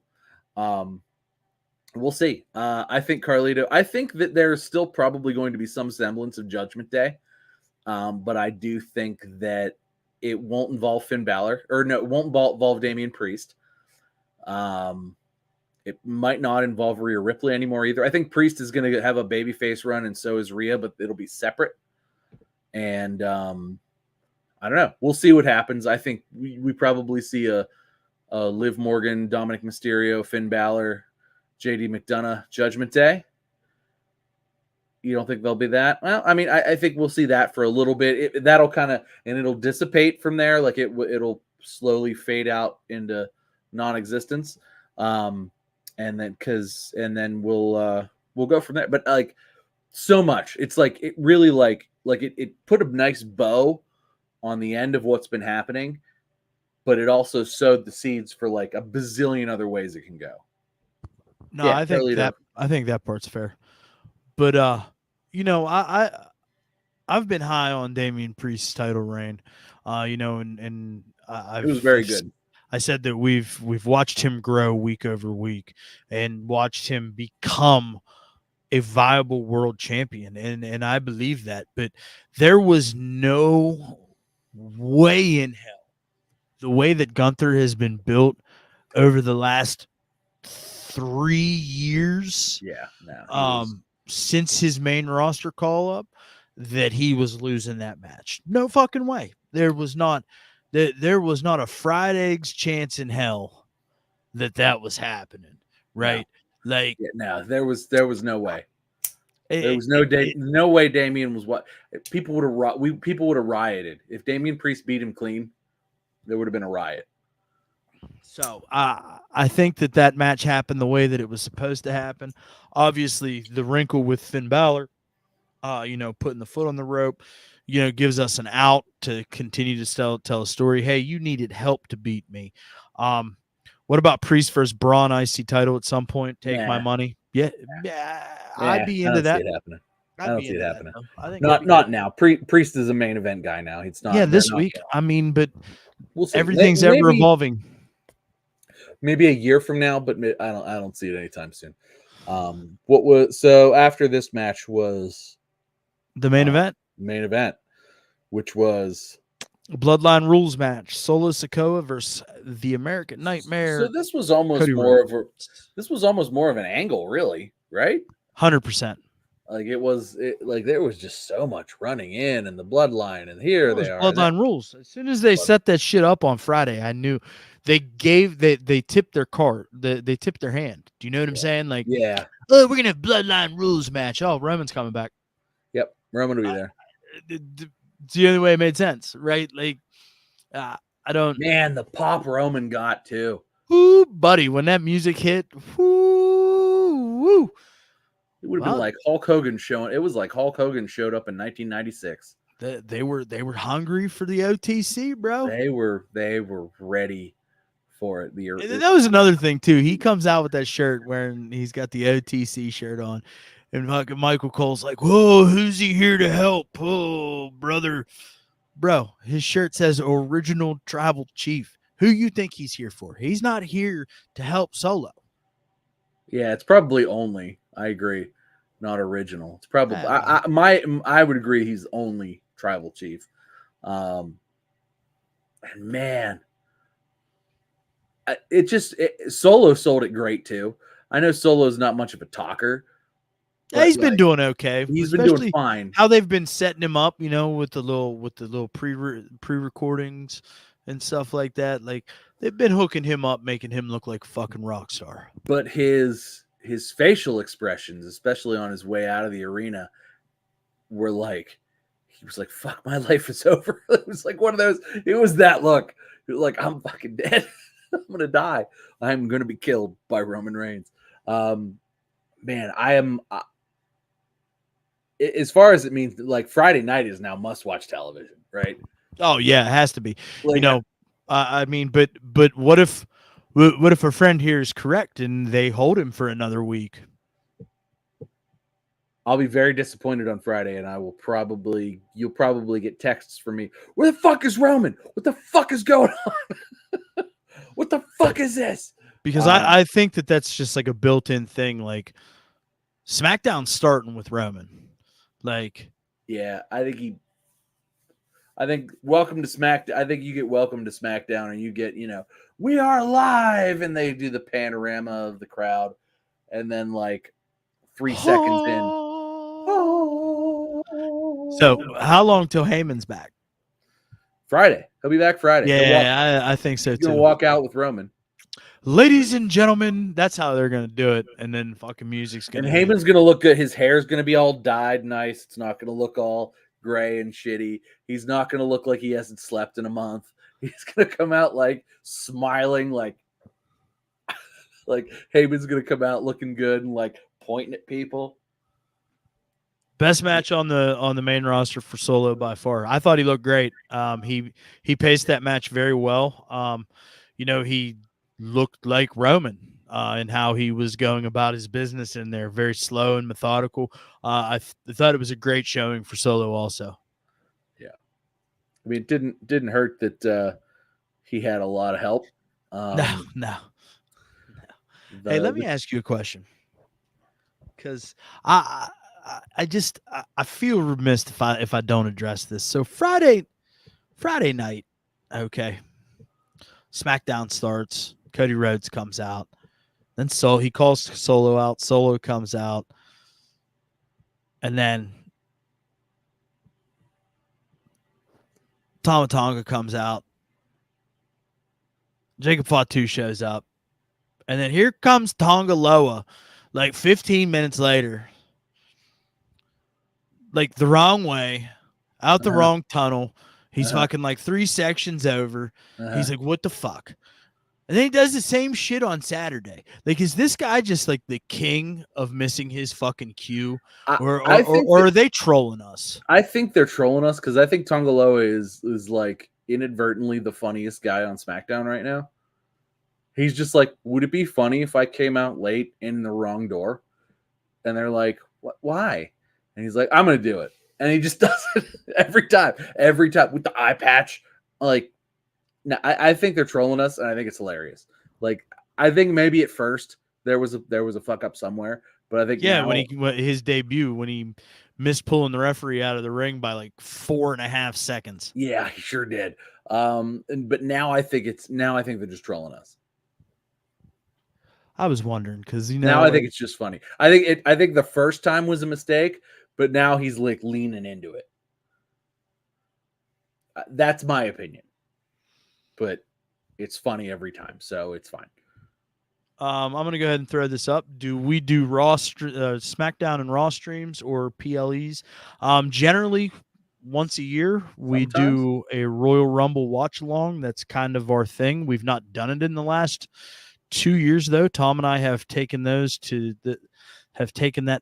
We'll see. I think that there's still probably going to be some semblance of Judgment Day. But I do think that it won't involve Finn Balor, or no, it won't involve Damian Priest. It might not involve Rhea Ripley anymore either. I think Priest is going to have a babyface run, and so is Rhea, but it'll be separate. And I don't know. We'll see what happens. I think we probably see a Liv Morgan, Dominic Mysterio, Finn Balor, JD McDonough, Judgment Day. You don't think there'll be that? Well, I mean, I think we'll see that for a little bit. That'll kind of, and it'll dissipate from there. Like it'll slowly fade out into non-existence. And then we'll go from there. But like so much, it's like it really like it put a nice bow on the end of what's been happening, but it also sowed the seeds for like a bazillion other ways it can go. No, yeah, I think that part's fair. But I've been high on Damian Priest's title reign. And it was very good. I said that we've watched him grow week over week and watched him become a viable world champion. And I believe that. But there was no way in hell the way that Gunther has been built over the last 3 years. Yeah. No, since his main roster call up, that he was losing that match. No fucking way. There was not a fried eggs chance in hell that was happening. Right? No. Like there was no way. There was no way Damian was what people would have rioted. If Damian Priest beat him clean, there would have been a riot. So I think that match happened the way that it was supposed to happen. Obviously, the wrinkle with Finn Balor, putting the foot on the rope, gives us an out to continue to tell a story. Hey, you needed help to beat me. What about Priest versus Braun IC title at some point? Take my money. Yeah, I'd be into that. I don't see it happening. I think not now. Priest is a main event guy now. It's not. Yeah, this week. I mean, but we'll see. Everything's ever evolving. Maybe a year from now, but I don't see it anytime soon. So after this match was the main event? Main event, which was a Bloodline Rules match. Solo Sikoa versus the American Nightmare. So this was almost more of an angle, really, right? 100%. Like there was just so much running in and the Bloodline, and here they are. Bloodline Rules. As soon as they set that shit up on Friday, I knew they tipped their card. They tipped their hand. Do you know what I'm saying? Like, yeah. Oh, we're gonna have Bloodline Rules match. Oh, Roman's coming back. Yep, Roman will be there. It's the only way it made sense, right? Like, I don't. Man, the pop Roman got too. Woo, buddy, when that music hit, woo. It would have been like Hulk Hogan showing. It was like Hulk Hogan showed up in 1996. They were hungry for the OTC, bro. They were ready for it. That was another thing too. He comes out with that shirt wearing. He's got the OTC shirt on, and fucking Michael Cole's like, "Whoa, who's he here to help? Oh, brother, bro." His shirt says "Original Tribal Chief." Who you think he's here for? He's not here to help Solo. Yeah, it's probably only. I agree, not original. It's probably I would agree he's only tribal chief. And man, Solo sold it great too. I know Solo's not much of a talker. Yeah, he's been doing okay. He's been doing fine. How they've been setting him up, with the little pre-recordings and stuff like that. Like they've been hooking him up, making him look like a fucking rock star. But his facial expressions, especially on his way out of the arena, were like, he was like, "Fuck, my life is over." It was like one of those. It was that look. It was like, I'm fucking dead. I'm gonna die. I'm gonna be killed by Roman Reigns. Man, I am. As far as it means, like Friday night is now must-watch television, right? Oh yeah, it has to be. Like, I mean, but what if our friend here is correct and they hold him for another week? I'll be very disappointed on Friday, and you'll probably get texts from me. Where the fuck is Roman? What the fuck is going on? What the fuck is this? Because I think that's just like a built-in thing. Like SmackDown's starting with Roman. Like, yeah, I think welcome to SmackDown. I think you get welcome to SmackDown, and you get, we are live, and they do the panorama of the crowd, and then like 3 seconds in. So how long till Heyman's back? Friday. He'll be back Friday. Yeah, I think so too. He's gonna walk out with Roman. ladies and gentlemen, that's how they're gonna do it, and then fucking music's And gonna hit. Heyman's gonna look good. His hair's gonna be all dyed nice. It's not gonna look all gray and shitty. He's not gonna look like he hasn't slept in a month. He's gonna come out like smiling, like Heyman's gonna come out looking good and like pointing at people. Best match on the main roster for Solo by far. I thought he looked great. He paced that match very well. He looked like Roman and how he was going about his business in there, very slow and methodical. I thought it was a great showing for Solo also. Yeah, I mean, it didn't hurt that he had a lot of help. No. Hey, let me ask you a question, because I feel remiss if I don't address this. So Friday night, okay, SmackDown starts. Cody Rhodes comes out. Then he calls Solo out. Solo comes out. And then Tama Tonga comes out. Jacob Fatu shows up. And then here comes Tonga Loa like 15 minutes later. Like the wrong way, out the wrong tunnel. He's fucking like 3 sections over. He's like, what the fuck? And then he does the same shit on Saturday. Like, is this guy just like the king of missing his fucking cue? Or are they trolling us? I think they're trolling us because I think Tonga Loa is like inadvertently the funniest guy on SmackDown right now. He's just like, would it be funny if I came out late in the wrong door? And they're like, what? Why? And he's like, I'm going to do it. And he just does it every time with the eye patch. Like, no, I think they're trolling us, and I think it's hilarious. Like, I think maybe at first there was a fuck up somewhere, but I think when his debut, when he missed pulling the referee out of the ring by like 4.5 seconds. Yeah, he sure did. But now I think they're just trolling us. I was wondering because now I think it's just funny. I think the first time was a mistake, but now he's like leaning into it. That's my opinion, but it's funny every time, so it's fine. I'm gonna go ahead and throw this up. Do we do SmackDown and Raw streams or PLEs? Generally, once a year we do a Royal Rumble watch along. That's kind of our thing. We've not done it in the last 2 years though. Tom and I have taken that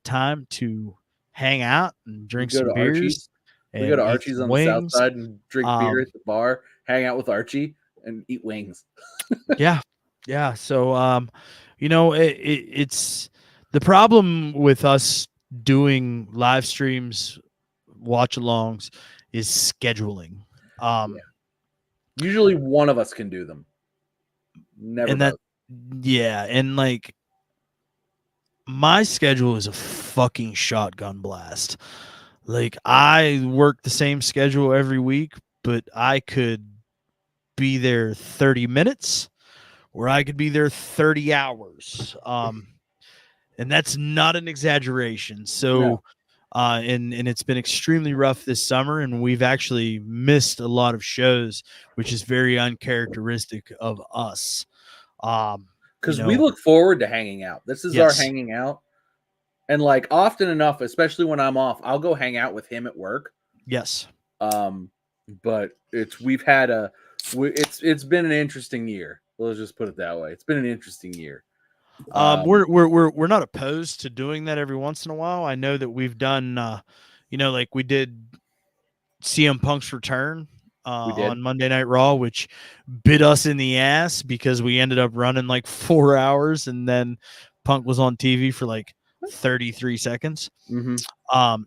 time to hang out and drink some beers. We go to Archie's on the south side and drink beer at the bar, hang out with Archie, and eat wings. Yeah. So, it's the problem with us doing live streams, watch alongs, is scheduling. Usually one of us can do them. Never. And and like my schedule is a fucking shotgun blast. Like I work the same schedule every week, but I could be there 30 minutes or I could be there 30 hours. And that's not an exaggeration. So, and it's been extremely rough this summer, and we've actually missed a lot of shows, which is very uncharacteristic of us. Because we look forward to hanging out. This is our hanging out. And like often enough, especially when I'm off, I'll go hang out with him at work. Yes. But it's been an interesting year. Let's just put it that way. It's been an interesting year. We're not opposed to doing that every once in a while. I know that we've done, like we did CM Punk's return on Monday Night Raw, which bit us in the ass because we ended up running like 4 hours, and then Punk was on TV for like 33 seconds. Mm-hmm.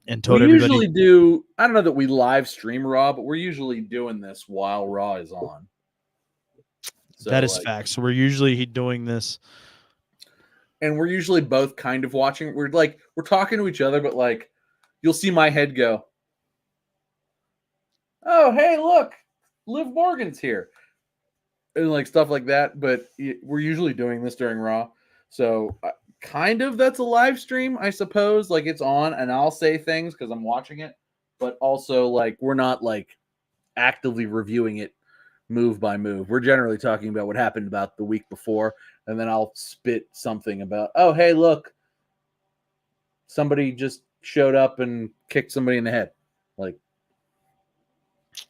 And told we everybody. Usually do. I don't know that we live stream Raw, but we're usually doing this while Raw is on. So, that is fact. So we're usually doing this. And we're usually both kind of watching. We're talking to each other, but like you'll see my head go, oh, hey, look, Liv Morgan's here. And like stuff like that. But we're usually doing this during Raw. So kind of that's a live stream, I suppose. Like it's on and I'll say things because I'm watching it. But also like we're not like actively reviewing it move by move. We're generally talking about what happened about the week before, and then I'll spit something about, oh, hey, look, somebody just showed up and kicked somebody in the head. Like,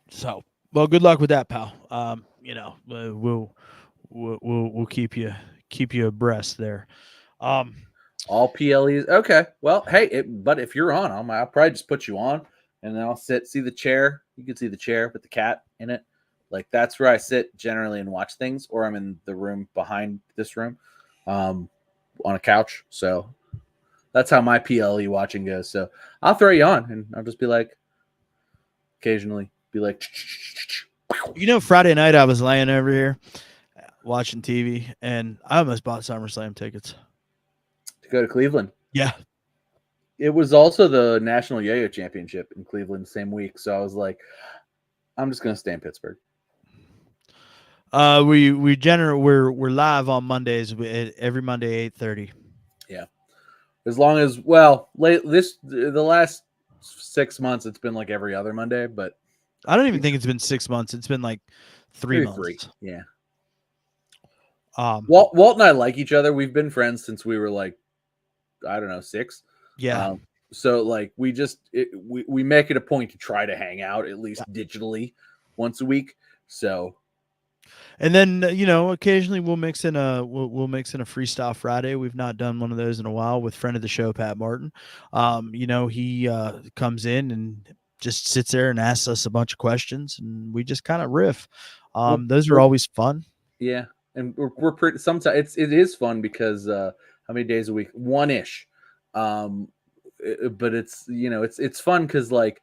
So, well, good luck with that, pal. We'll keep you abreast there. All PLEs. Okay. Well, hey, but if you're on, I'll probably just put you on, and then I'll see the chair. You can see the chair with the cat in it. Like, that's where I sit generally and watch things, or I'm in the room behind this room, on a couch. So that's how my PLE watching goes. So I'll throw you on, and I'll just be like, occasionally be like, Friday night I was laying over here watching TV, and I almost bought SummerSlam tickets to go to Cleveland. Yeah. It was also the National Yo-Yo Championship in Cleveland the same week. So I was like, I'm just going to stay in Pittsburgh. We're live on Mondays, every Monday 8:30. Yeah, as long as the last 6 months it's been like every other Monday, but I don't even think it's been 6 months. It's been like 3 months. Yeah. Walt and I like each other. We've been friends since we were like, I don't know, 6. Yeah. So like we make it a point to try to hang out at least digitally once a week. So. And then occasionally we'll mix in a Freestyle Friday. We've not done one of those in a while with friend of the show Pat Martin. He comes in and just sits there and asks us a bunch of questions, and we just kind of riff. Those are always fun. Yeah, and we're pretty. Sometimes it is fun because how many days a week? One-ish. But it's it's fun because like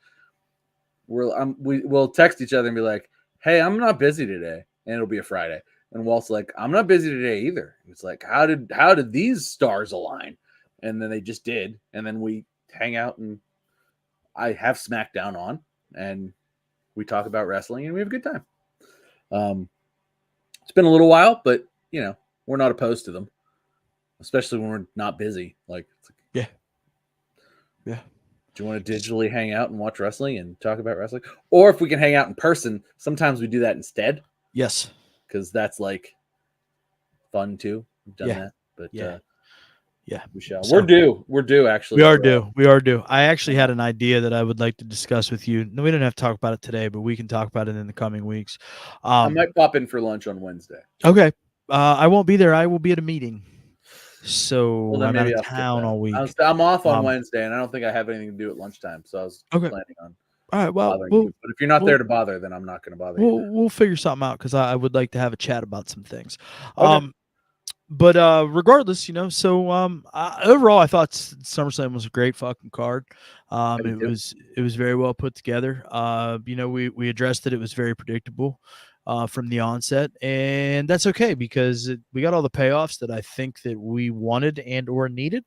we'll text each other and be like, hey, I'm not busy today. And it'll be a Friday. And Walt's like, I'm not busy today either. It's like, how did these stars align? And then they just did. And then we hang out, and I have SmackDown on, and we talk about wrestling, and we have a good time. It's been a little while, but we're not opposed to them, especially when we're not busy. Yeah. Do you want to digitally hang out and watch wrestling and talk about wrestling? Or if we can hang out in person, sometimes we do that instead. Yes, because that's like fun too. We've done that, but yeah, we shall. We're due. Actually, we are due. I actually had an idea that I would like to discuss with you. No, we don't have to talk about it today, but we can talk about it in the coming weeks. I might pop in for lunch on Wednesday. Okay, I won't be there. I will be at a meeting, so I'm out maybe of town all week. I'm off on Wednesday, and I don't think I have anything to do at lunchtime, so I was planning on. All right, well, but if you're not there to bother, then I'm not going to bother you. We'll figure something out because I would like to have a chat about some things. Okay. But regardless, so overall, I thought SummerSlam was a great fucking card. It was very well put together. We addressed that it was very predictable from the onset, and that's okay because we got all the payoffs that I think that we wanted and or needed.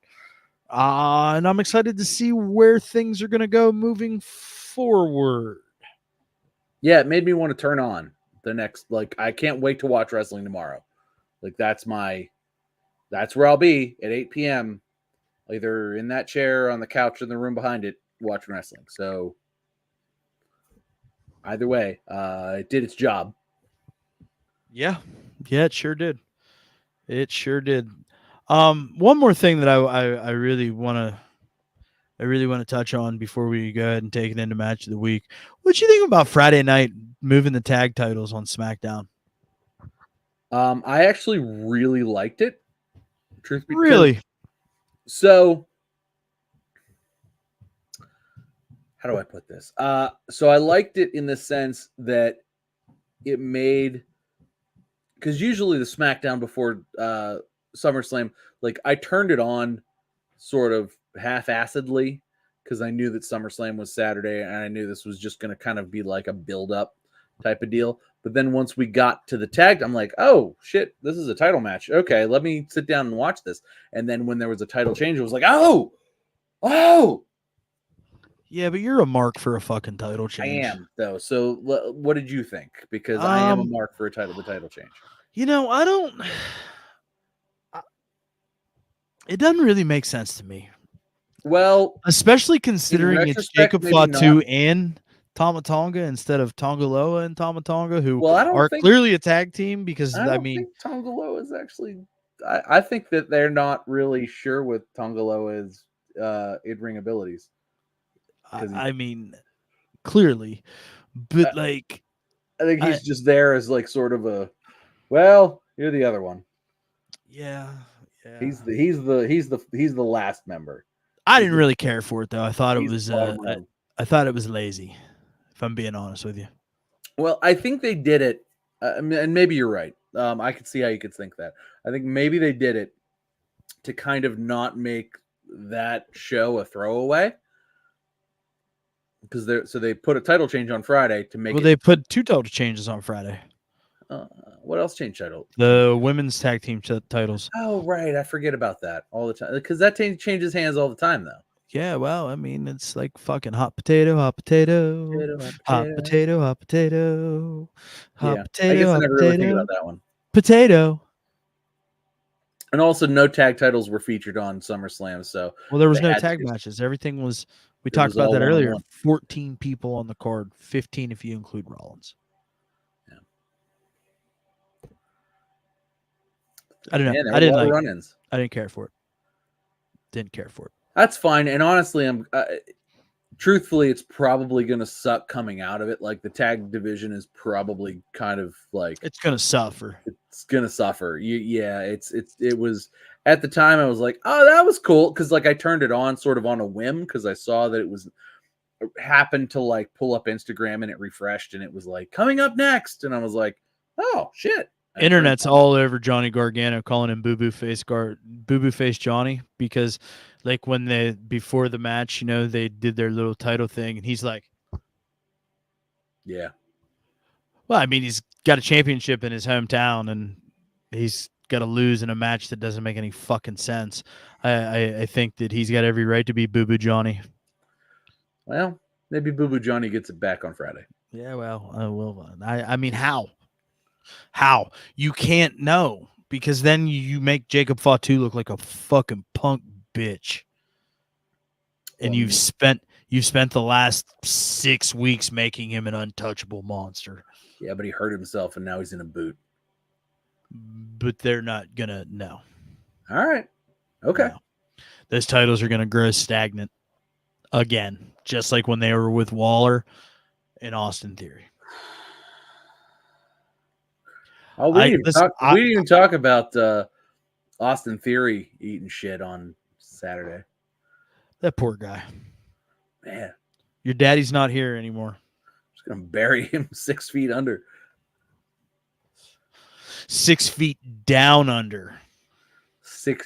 And I'm excited to see where things are going to go moving forward. Yeah, it made me want to turn on the next. Like, I can't wait to watch wrestling tomorrow. Like, that's where I'll be at 8 p.m. either in that chair or on the couch in the room behind it watching wrestling. So either way, it did its job. Yeah, it sure did. One more thing that I really want to touch on before we go ahead and take it into match of the week. What you think about Friday night moving the tag titles on SmackDown? I actually really liked it. Truth be told. Really? So how do I put this? So I liked it in the sense that it made, because usually the SmackDown before SummerSlam, like I turned it on sort of half-assedly because I knew that SummerSlam was Saturday and I knew this was just going to kind of be like a build-up type of deal. But then once we got to the tag, I'm like, oh shit, this is a title match. Okay, let me sit down and watch this. And then when there was a title change, it was like, oh. Yeah, but you're a mark for a fucking title change. I am, though. So what did you think? Because I am a mark for the title change. I don't. It doesn't really make sense to me. Well, especially considering it's Jacob Fatu and Tama Tonga instead of Tongaloa and Tama Tonga, who Well, I don't are think clearly a tag team? Because I I don't mean, think Tongaloa is actually. I think that they're not really sure with Tongaloa's in-ring abilities because I mean, clearly, but like, I think I he's just there as like sort of a. Well, you're the other one. yeah, yeah. He's the last member. I He's didn't the, really care for it though. I thought it he's the was bottom row. I thought it was lazy. If I'm being honest with you. Well, I think they did it, and maybe you're right. I could see how you could think that. I think maybe they did it to kind of not make that show a throwaway because they put a title change on Friday to make Well, it. they put 2 title changes on Friday. What else changed title? The women's tag team titles. Oh, right, I forget about that all the time because that changes hands all the time, though. Yeah, well, I mean, it's like fucking hot potato, hot potato, hot Potato. potato, hot potato, hot Yeah, I potato, guess I hot never really think potato, about that one. potato. And also, no tag titles were featured on SummerSlam, so Well, there was they no had tag to. matches. Everything was. We It talked was about all that earlier. one-on-one. 14 people on the card, 15 if you include Rollins. Yeah. I don't know. Man, there I were a didn't lot of like. run-ins. I didn't care for it. Didn't care for it. That's fine. And honestly, I'm truthfully, it's probably going to suck coming out of it. Like the tag division is probably kind of like It's gonna suffer. it's going to suffer. It was at the time I was like, oh, that was cool because like I turned it on sort of on a whim because I saw that it was happened to like pull up Instagram and it refreshed and it was like coming up next, and I was like, oh shit. Internet's all over Johnny Gargano calling him boo boo face Johnny because like when they before the match, you know, they did their little title thing and he's like, yeah. well, I mean, he's got a championship in his hometown and he's got to lose in a match that doesn't make any fucking sense. I think that he's got every right to be boo boo Johnny. Well, maybe Boo Boo Johnny gets it back on Friday. Yeah, well, I mean, how? How? You can't know because then you make Jacob Fatu look like a fucking punk bitch. And Well, you've spent the last 6 weeks making him an untouchable monster. yeah, but he hurt himself and now he's in a boot. But they're not gonna know. All right. Okay. No. Those titles are gonna grow stagnant again, just like when they were with Waller and Austin Theory. Oh, we didn't even talk about Austin Theory eating shit on Saturday. That poor guy. Man, your daddy's not here anymore. Just gonna bury him 6 feet under. 6 feet down under.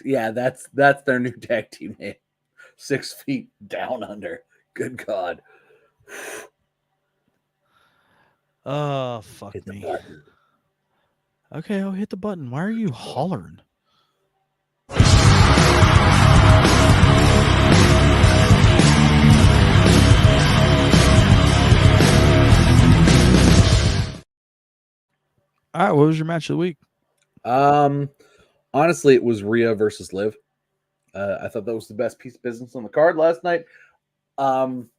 Yeah, that's their new tag team name. 6 feet down under. Good God. Oh, fuck Hit me. the button. Okay, I'll hit the button. Why are you hollering? All right, what was your match of the week? Honestly, it was Rhea versus Liv. I thought that was the best piece of business on the card last night. And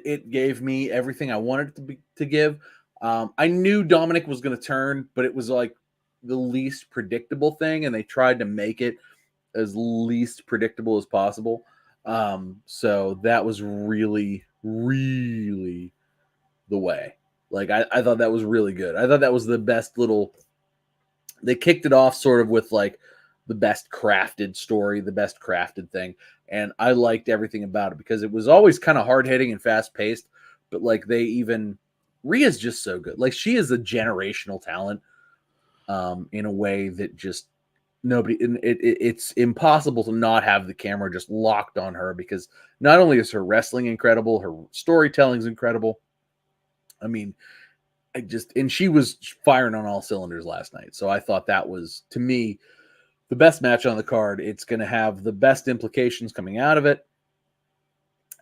it gave me everything I wanted it to give. I knew Dominic was going to turn, but it was like the least predictable thing, and they tried to make it as least predictable as possible. So that was really, really the way. Like I thought that was really good. I thought that was the best little. They kicked it off sort of with like the best crafted story, the best crafted thing. And I liked everything about it because it was always kind of hard hitting and fast paced. But like Rhea's just so good. Like she is a generational talent in a way that just nobody, it's impossible to not have the camera just locked on her because not only is her wrestling incredible, her storytelling is incredible. I mean, and she was firing on all cylinders last night. So I thought that was, to me, the best match on the card. It's going to have the best implications coming out of it.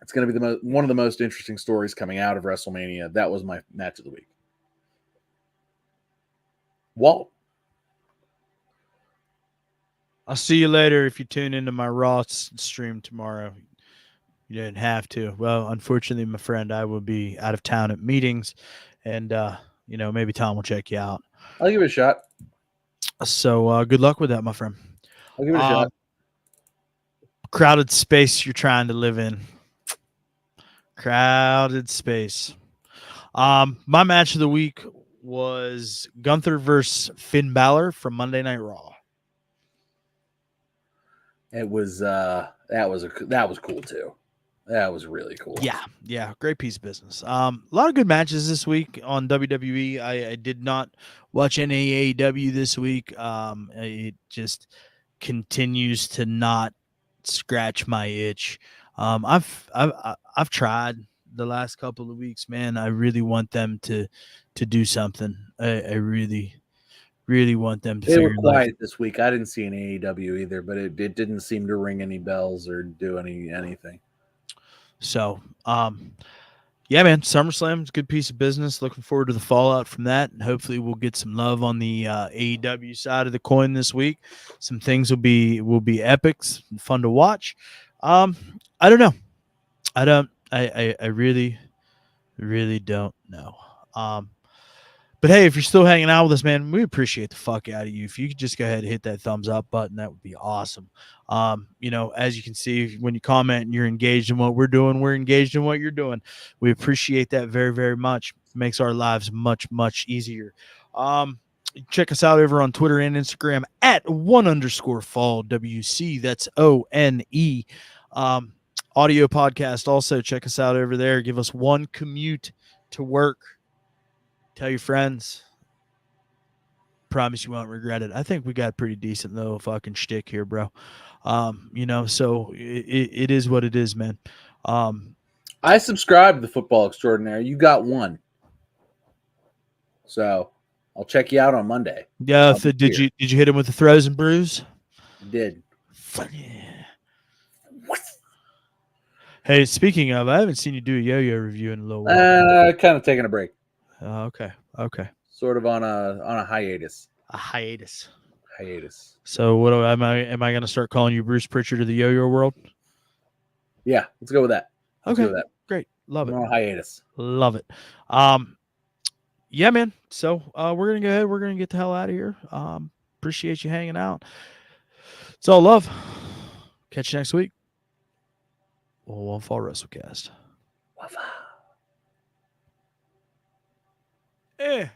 It's going to be one of the most interesting stories coming out of WrestleMania. That was my match of the week. Walt. I'll see you later if you tune into my Raw stream tomorrow. You didn't have to. Well, unfortunately, my friend, I will be out of town at meetings, and maybe Tom will check you out. I'll give it a shot. So good luck with that, my friend. I'll give it a shot. Crowded space you're trying to live in. Crowded space. My match of the week was Gunther versus Finn Balor from Monday Night Raw. It was that was cool too. That was really cool. Yeah, great piece of business. A lot of good matches this week on WWE. I did not watch any AEW this week. It just continues to not scratch my itch. I've tried the last couple of weeks, man. I really want them to do something. I really want them to They were figure quiet this week. I didn't see an AEW either, but it didn't seem to ring any bells or do anything. So, yeah, man, SummerSlam's a good piece of business. Looking forward to the fallout from that, and hopefully we'll get some love on the AEW side of the coin this week. Some things will be epics and fun to watch. I don't know. I really don't know. But hey, if you're still hanging out with us, man, we appreciate the fuck out of you. If you could just go ahead and hit that thumbs up button, that would be awesome. As you can see, when you comment and you're engaged in what we're doing, we're engaged in what you're doing. We appreciate that very, very much. It makes our lives much, much easier. Check us out over on Twitter and Instagram at @1_fall_WC. That's ONE. Audio podcast. Also, check us out over there. Give us one commute to work. Tell your friends. Promise you won't regret it. I think we got pretty decent little fucking shtick here, bro. So it is what it is, man. I subscribed to the Football Extraordinary. You got one. So I'll check you out on Monday. Yeah, did you hit him with the throws and brews? Did. Funny. Hey, speaking of, I haven't seen you do a yo-yo review in a little while. Kind of taking a break. Okay. Sort of on a hiatus. A hiatus. So what am I going to start calling you Bruce Pritchard of the yo-yo world? Yeah, let's go with that. Okay. Great. Love it. On a hiatus. Love it. Yeah, man. So we're going to go ahead. We're going to get the hell out of here. Appreciate you hanging out. It's all love. Catch you next week. One Fall WrestleCast. Wafa. Eh.